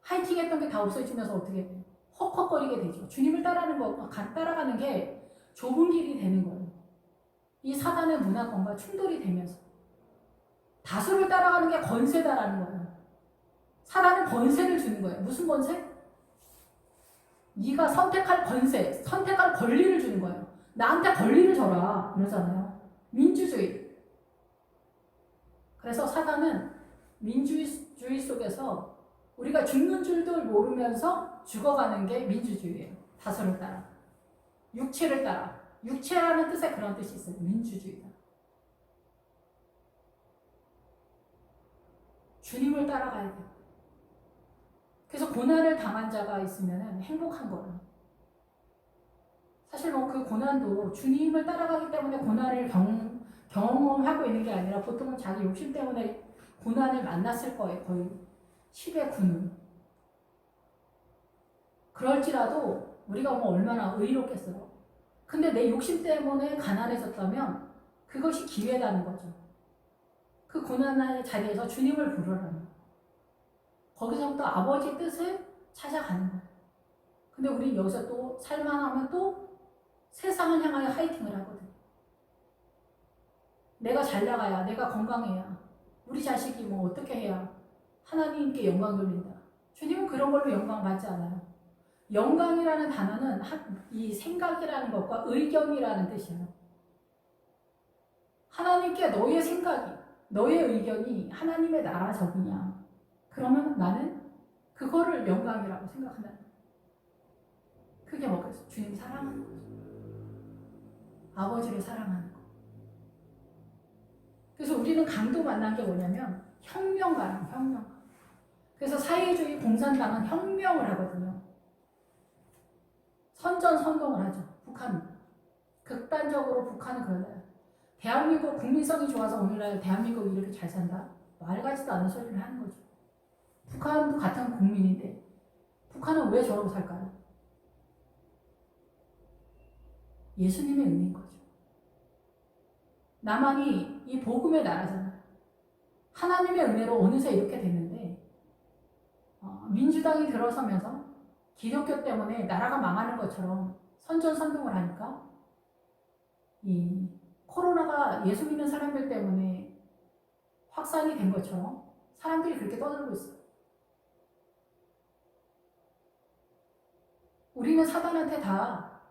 하이팅 했던 게 다 없어지면서 어떻게 돼요? 헉헉거리게 되죠. 주님을 따라가는 게 좁은 길이 되는 거예요. 이 사단의 문화권과 충돌이 되면서 다수를 따라가는 게 권세다라는 거예요. 사단은 권세를 주는 거예요. 무슨 권세? 네가 선택할 권세, 선택할 권리를 주는 거예요. 나한테 권리를 줘라 그러잖아요. 민주주의. 그래서 사단은 민주주의 속에서 우리가 죽는 줄도 모르면서 죽어가는 게 민주주의예요. 다수를 따라. 육체를 따라. 육체라는 뜻에 그런 뜻이 있어요. 민주주의다. 주님을 따라가야 돼요. 그래서 고난을 당한 자가 있으면 행복한 거예요. 사실 그 고난도 주님을 따라가기 때문에 고난을 경험하고 있는 게 아니라 보통은 자기 욕심 때문에 고난을 만났을 거예요. 거의 10의 9는. 그럴지라도 우리가 얼마나 의롭겠어요. 근데 내 욕심 때문에 가난해졌다면 그것이 기회라는 거죠. 그 고난의 자리에서 주님을 부르라는 거예요. 거기서부터 아버지 뜻을 찾아가는 거예요. 근데 우리 여기서 또 살만하면 또 세상을 향하여 화이팅을 하거든요. 내가 잘 나가야, 내가 건강해야, 우리 자식이 어떻게 해야 하나님께 영광 돌린다. 주님은 그런 걸로 영광 받지 않아요. 영광이라는 단어는 이 생각이라는 것과 의견이라는 뜻이에요. 하나님께 너의 생각이, 너의 의견이 하나님의 나라적이냐? 그러면 나는 그거를 영광이라고 생각한다. 그게 뭐겠어? 주님 사랑하는 거죠. 아버지를 사랑하는 거. 그래서 우리는 강도 만난 게 뭐냐면 혁명가랑 혁명가. 그래서 사회주의 공산당은 혁명을 하거든요. 선전선동을 하죠. 북한은. 극단적으로 북한은 그러나요. 대한민국 국민성이 좋아서 오늘날 대한민국이 이렇게 잘 산다? 말 같지도 않은 소리를 하는 거죠. 북한도 같은 국민인데 북한은 왜 저러고 살까요? 예수님의 은혜인 거죠. 남한이 이 복음의 나라잖아요. 하나님의 은혜로 어느새 이렇게 됐는데 민주당이 들어서면서 기독교 때문에 나라가 망하는 것처럼 선전선동을 하니까 이 코로나가 예수 믿는 사람들 때문에 확산이 된 것처럼 사람들이 그렇게 떠들고 있어요. 우리는 사단한테 다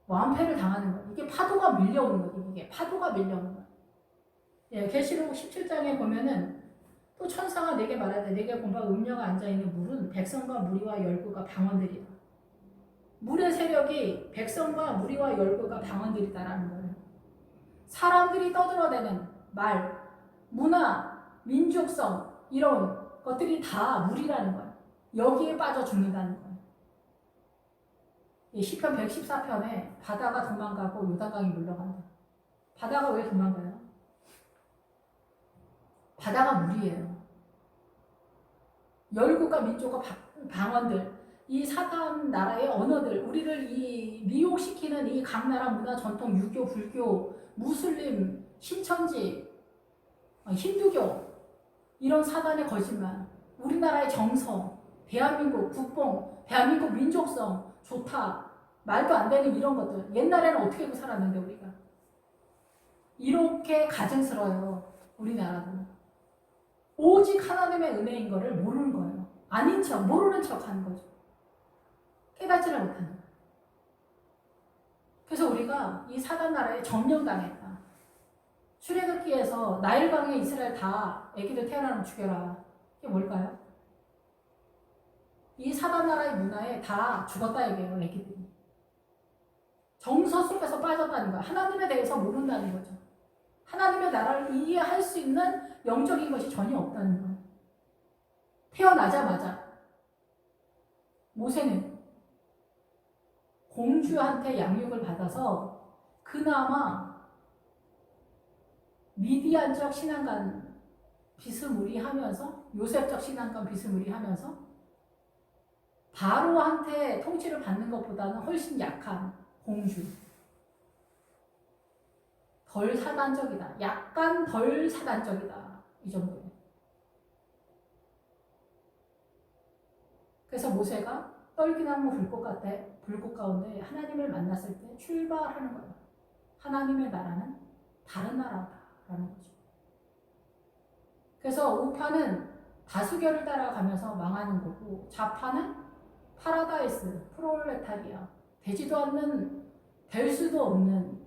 완패를 당하는 거예요. 이게 파도가 밀려오는 거예요. 이게 파도가 밀려오는 거예요. 예, 계시록 17장에 보면은 또 천사가 내게 말하되 내게 공박 음녀가 앉아있는 물은 백성과 무리와 열국과 방언들이다. 물의 세력이 백성과 무리와 열국과 방언들이다라는 거예요. 사람들이 떠들어대는 말, 문화, 민족성 이런 것들이 다 물이라는 거예요. 여기에 빠져 죽는다는 거예요. 시편 114편에 바다가 도망가고 요단강이 물러간다. 바다가 왜 도망가요? 바다가 물이에요. 열국과 민족과 방언들, 이 사단 나라의 언어들, 우리를 이 미혹시키는 이 각 나라 문화, 전통, 유교, 불교, 무슬림, 신천지, 힌두교 이런 사단의 거짓말, 우리나라의 정서, 대한민국 국뽕, 대한민국 민족성 좋다, 말도 안 되는 이런 것들. 옛날에는 어떻게 살았는데 우리가 이렇게 가증스러워요. 우리나라도 오직 하나님의 은혜인 거를 모르는 거예요. 아닌 척, 모르는 척 하는 거죠. 깨닫지를 못하는 거예요. 그래서 우리가 이 사단 나라에 점령당했다. 출애굽기에서 나일강에 이스라엘 다 애기들 태어나면 죽여라. 이게 뭘까요? 이 사단 나라의 문화에 다 죽었다 얘기해요. 애기들이. 정서 속에서 빠졌다는 거예요. 하나님에 대해서 모른다는 거죠. 하나님의 나라를 이해할 수 있는 영적인 것이 전혀 없다는 거예요. 태어나자마자 모세는 공주한테 양육을 받아서 그나마 미디안적 신앙관 비스무리하면서 요셉적 신앙관 비스무리하면서 바로한테 통치를 받는 것보다는 훨씬 약한 공주. 덜 사단적이다. 약간 덜 사단적이다. 이 정도. 그래서 모세가 떨기나무 불꽃 가운데 하나님을 만났을 때 출발하는 거예요. 하나님의 나라는 다른 나라다라는 거죠. 그래서 우파는 다수결을 따라가면서 망하는 거고, 좌파는 파라다이스, 프롤레타리아, 되지도 않는, 될 수도 없는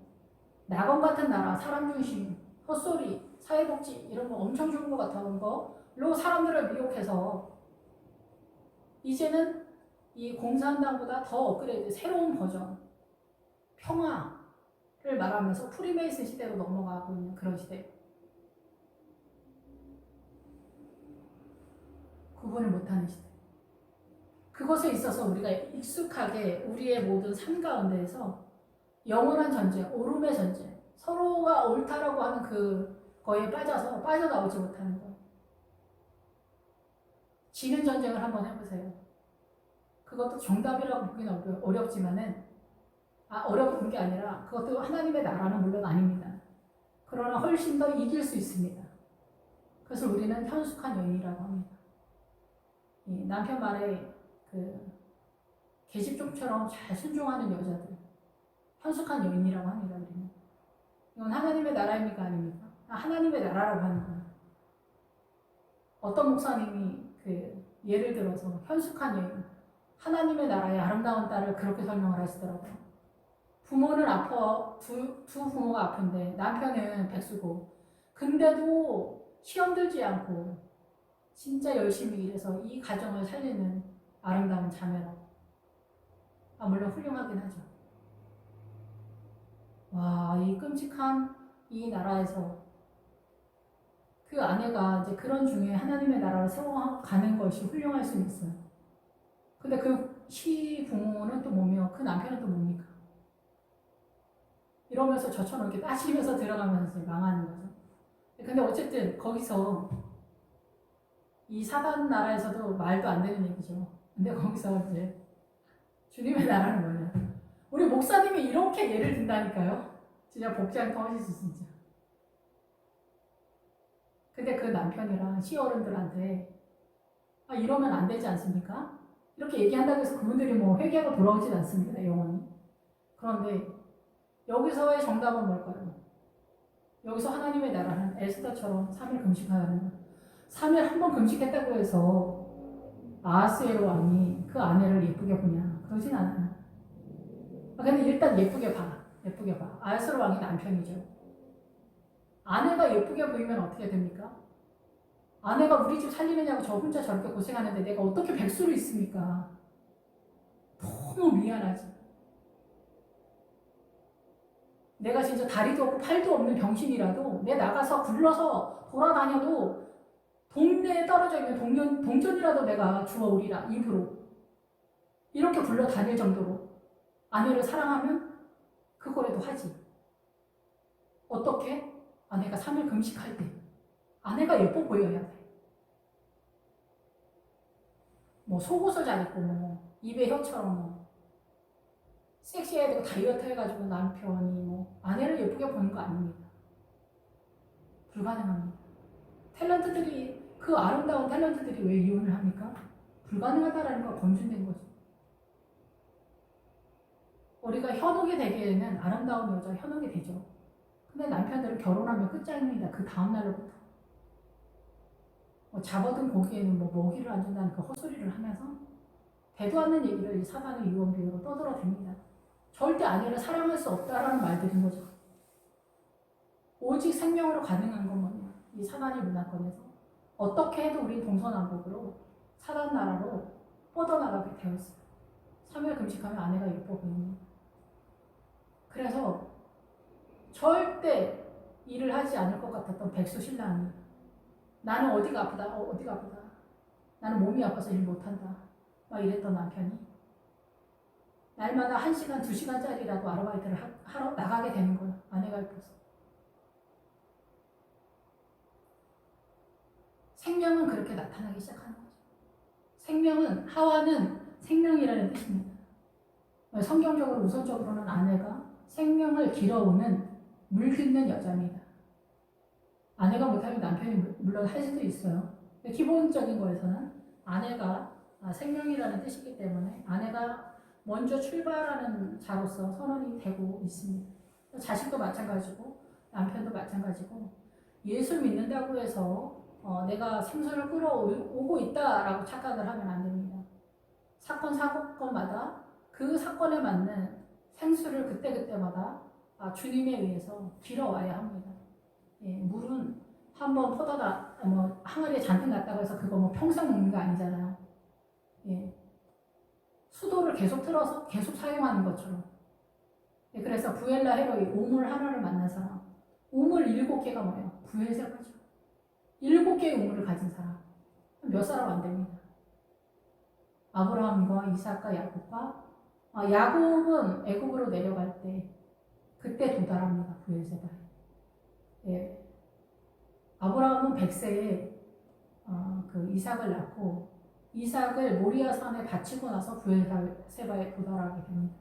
낙원 같은 나라, 사람 중심, 헛소리, 사회복지 이런 거 엄청 좋은 것 같은 거로 사람들을 미혹해서 이제는 이 공산당보다 더 업그레이드, 새로운 버전, 평화를 말하면서 프리메이슨 시대로 넘어가고 있는 그런 시대. 구분을 못하는 시대. 그것에 있어서 우리가 익숙하게 우리의 모든 삶 가운데에서 영원한 전쟁, 오름의 전쟁, 서로가 옳다라고 하는 그거에 빠져나오지 못하는 거예요. 지는 전쟁을 한번 해보세요. 그것도 정답이라고 보기는 어렵지만은, 어려운 게 아니라 그것도 하나님의 나라는 물론 아닙니다. 그러나 훨씬 더 이길 수 있습니다. 그래서 우리는 현숙한 여인이라고 합니다. 남편 말에 계집종처럼 잘 순종하는 여자들, 현숙한 여인이라고 합니다. 우리는. 이건 하나님의 나라입니까? 아닙니까? 하나님의 나라라고 하는 거예요. 어떤 목사님이 예를 들어서 현숙한 여인, 하나님의 나라의 아름다운 딸을 그렇게 설명을 하시더라고요. 부모는 아파, 두 부모가 아픈데 남편은 백수고, 근데도 시험 들지 않고 진짜 열심히 일해서 이 가정을 살리는 아름다운 자매라고. 물론 훌륭하긴 하죠. 와, 이 끔찍한 이 나라에서 그 아내가 이제 그런 중에 하나님의 나라를 세워가는 것이 훌륭할 수는 있어요. 근데 그 시부모는 또 뭐며 그 남편은 또 뭡니까? 이러면서 저처럼 이렇게 따지면서 들어가면서 망하는 거죠. 근데 어쨌든 거기서 이 사단 나라에서도 말도 안 되는 얘기죠. 근데 거기서 이제 주님의 나라는 뭐냐? 우리 목사님이 이렇게 예를 든다니까요. 진짜 복장 터지지 진짜. 근데 그 남편이랑 시어른들한테 이러면 안 되지 않습니까? 이렇게 얘기한다고 해서 그분들이 뭐 회개하고 돌아오진 않습니다. 영원히. 그런데 여기서의 정답은 뭘까요? 여기서 하나님의 나라는 에스더처럼 3일 금식하는 거예요. 3일 한 번 금식했다고 해서 아하스웨로 왕이 그 아내를 예쁘게 보냐? 그러진 않아요. 근데 일단 예쁘게 봐. 아하스웨로 왕이 남편이죠. 아내가 예쁘게 보이면 어떻게 됩니까? 아내가 우리 집 살리느냐고 저 혼자 저렇게 고생하는데 내가 어떻게 백수로 있습니까? 너무 미안하지. 내가 진짜 다리도 없고 팔도 없는 병신이라도 내 나가서 굴러서 돌아다녀도 동네에 떨어져 있는 동전이라도 내가 주워오리라 입으로 이렇게 굴러다닐 정도로 아내를 사랑하면 그거라도 하지. 어떻게? 아내가 3일 금식할 때 아내가 예뻐 보여야 돼. 뭐 속옷을 잘 입고 뭐 입에 혀처럼 뭐 섹시해야 되고 다이어트 해가지고 남편이 뭐 아내를 예쁘게 보는 거 아닙니다. 불가능합니다. 그 아름다운 탤런트들이 왜 이혼을 합니까? 불가능하다라는 걸 검증된 거죠. 우리가 현혹이 되기에는 아름다운 여자 현혹이 되죠. 근데 남편들은 결혼하면 끝장입니다. 그 다음날로부터. 잡아둔 고기에는 뭐 먹이를 안 준다는 그 헛소리를 하면서 되도 않는 얘기를 이 사단의 유언비어로 떠들어댑니다. 절대 아내를 사랑할 수 없다라는 말들인 거죠. 오직 생명으로 가능한 건 뭐냐? 이 사단의 문화권에서 어떻게 해도 우린 동서남북으로 사단 나라로 뻗어나가게 되었어요. 3일 금식하면 아내가 예뻐 보이는. 그래서 절대 일을 하지 않을 것 같았던 백수 신랑이 나는 어디가 아프다. 나는 몸이 아파서 일 못한다. 막 이랬던 남편이 날마다 1시간, 2시간짜리라도 아르바이트를 하러 나가게 되는 거예요. 아내가 예뻐서. 생명은 그렇게 나타나기 시작하는 거죠. 하와는 생명이라는 뜻입니다. 성경적으로 우선적으로는 아내가 생명을 길어오는 물 깃는 여자입니다. 아내가 못하면 남편이 물론 할 수도 있어요. 기본적인 거에서는 아내가 생명이라는 뜻이기 때문에 아내가 먼저 출발하는 자로서 선언이 되고 있습니다. 자식도 마찬가지고 남편도 마찬가지고 예수 믿는다고 해서 내가 생수를 끌어오고 있다라고 착각을 하면 안 됩니다. 사건마다 그 사건에 맞는 생수를 그때그때마다 주님에 의해서 길어와야 합니다. 예, 물은 한번 퍼다가 항아리에 잔뜩 놨다고 해서 그거 평생 먹는 거 아니잖아요. 예, 수도를 계속 틀어서 계속 사용하는 것처럼. 예, 그래서 부엘라 헤로이 우물 하나를 만난 사람, 우물 7개가 뭐예요? 부엘세바죠. 7개의 우물을 가진 사람 몇 사람 안 됩니다. 아브라함과 이삭과 야곱과 야곱은 애굽으로 내려갈 때 그때 도달합니다. 부엘세바에. 예. 아브라함은 100세에 그 이삭을 낳고 이삭을 모리아산에 바치고 나서 부엘세바에 도달하게 됩니다.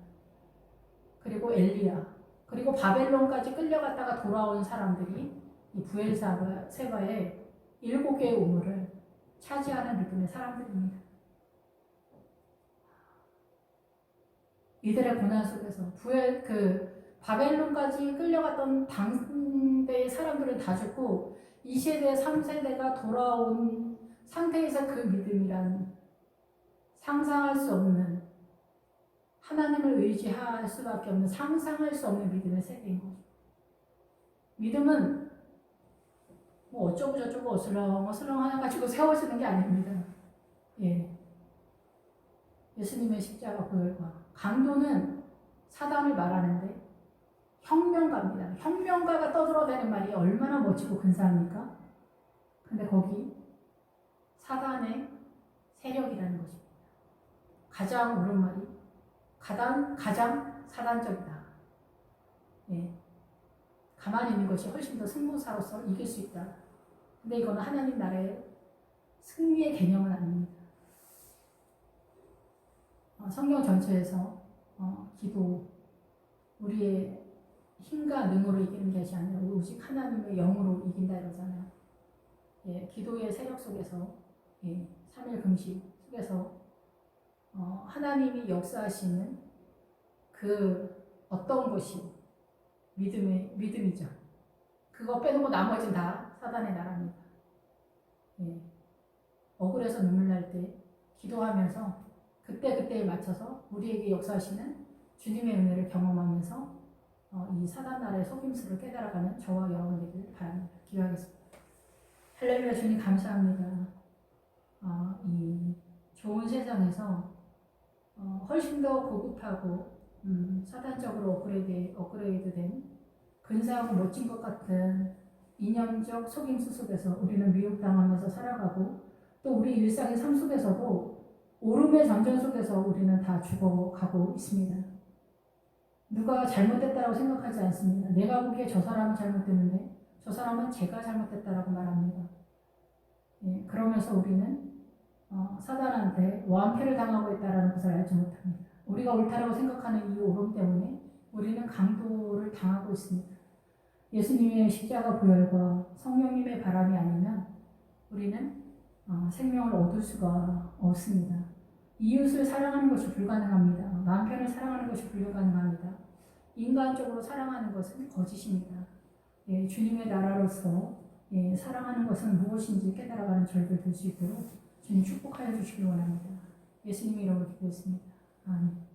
그리고 엘리야, 그리고 바벨론까지 끌려갔다가 돌아온 사람들이 이 부엘세바의 7개의 우물을 차지하는 믿음의 사람들입니다. 이들의 고난 속에서 바벨론까지 끌려갔던 당대의 사람들은 다 죽고 2세대, 3세대가 돌아온 상태에서 그 믿음이란 상상할 수 없는 하나님을 의지할 수밖에 없는 상상할 수 없는 믿음의 세계인 거죠. 믿음은 어쩌고 저쩌고 어슬렁 하나 가지고 세워지는 게 아닙니다. 예. 예수님의 십자가 보혈과 강도는 사단을 말하는데 혁명가입니다. 혁명가가 떠들어대는 말이 얼마나 멋지고 근사합니까? 근데 거기 사단의 세력이라는 것입니다. 가장 옳은 말이 가장 사단적이다. 예. 가만히 있는 것이 훨씬 더 승부사로서 이길 수 있다. 근데 이거는 하나님 나라의 승리의 개념은 아닙니다. 성경 전체에서 기도, 우리의 힘과 능으로 이기는 것이 아니라 오직 하나님의 영으로 이긴다 이러잖아요. 예, 기도의 세력 속에서, 3일 금식 속에서 하나님이 역사하시는 그 어떤 것이 믿음이죠. 그거 빼놓고 나머지는 다 사단의 나라입니다. 예, 억울해서 눈물 날 때 기도하면서 그때에 맞춰서 우리에게 역사하시는 주님의 은혜를 경험하면서 이 사단 나라의 속임수를 깨달아가는 저와 여러분 되길 바랍니다. 기도하겠습니다. 할렐루야. 주님 감사합니다. 이 좋은 세상에서 훨씬 더 고급하고 사단적으로 업그레이드된 근사하고 멋진 것 같은 이념적 속임수 속에서 우리는 미혹당하면서 살아가고 또 우리 일상의 삶 속에서도 오름의 전전 속에서 우리는 다 죽어가고 있습니다. 누가 잘못됐다고 생각하지 않습니다. 내가 보기에 저 사람은 잘못됐는데 저 사람은 제가 잘못됐다라고 말합니다. 예, 그러면서 우리는 사단한테 완패를 당하고 있다는 것을 알지 못합니다. 우리가 옳다라고 생각하는 이 오름 때문에 우리는 강도를 당하고 있습니다. 예수님의 십자가 보혈과 성령님의 바람이 아니면 우리는 생명을 얻을 수가 없습니다. 이웃을 사랑하는 것이 불가능합니다. 남편을 사랑하는 것이 불가능합니다. 인간적으로 사랑하는 것은 거짓입니다. 예, 주님의 나라로서 사랑하는 것은 무엇인지 깨달아가는 저희들 될 수 있도록 주님 축복하여 주시기 원합니다. 예수님 이름으로 기도했습니다. 아멘.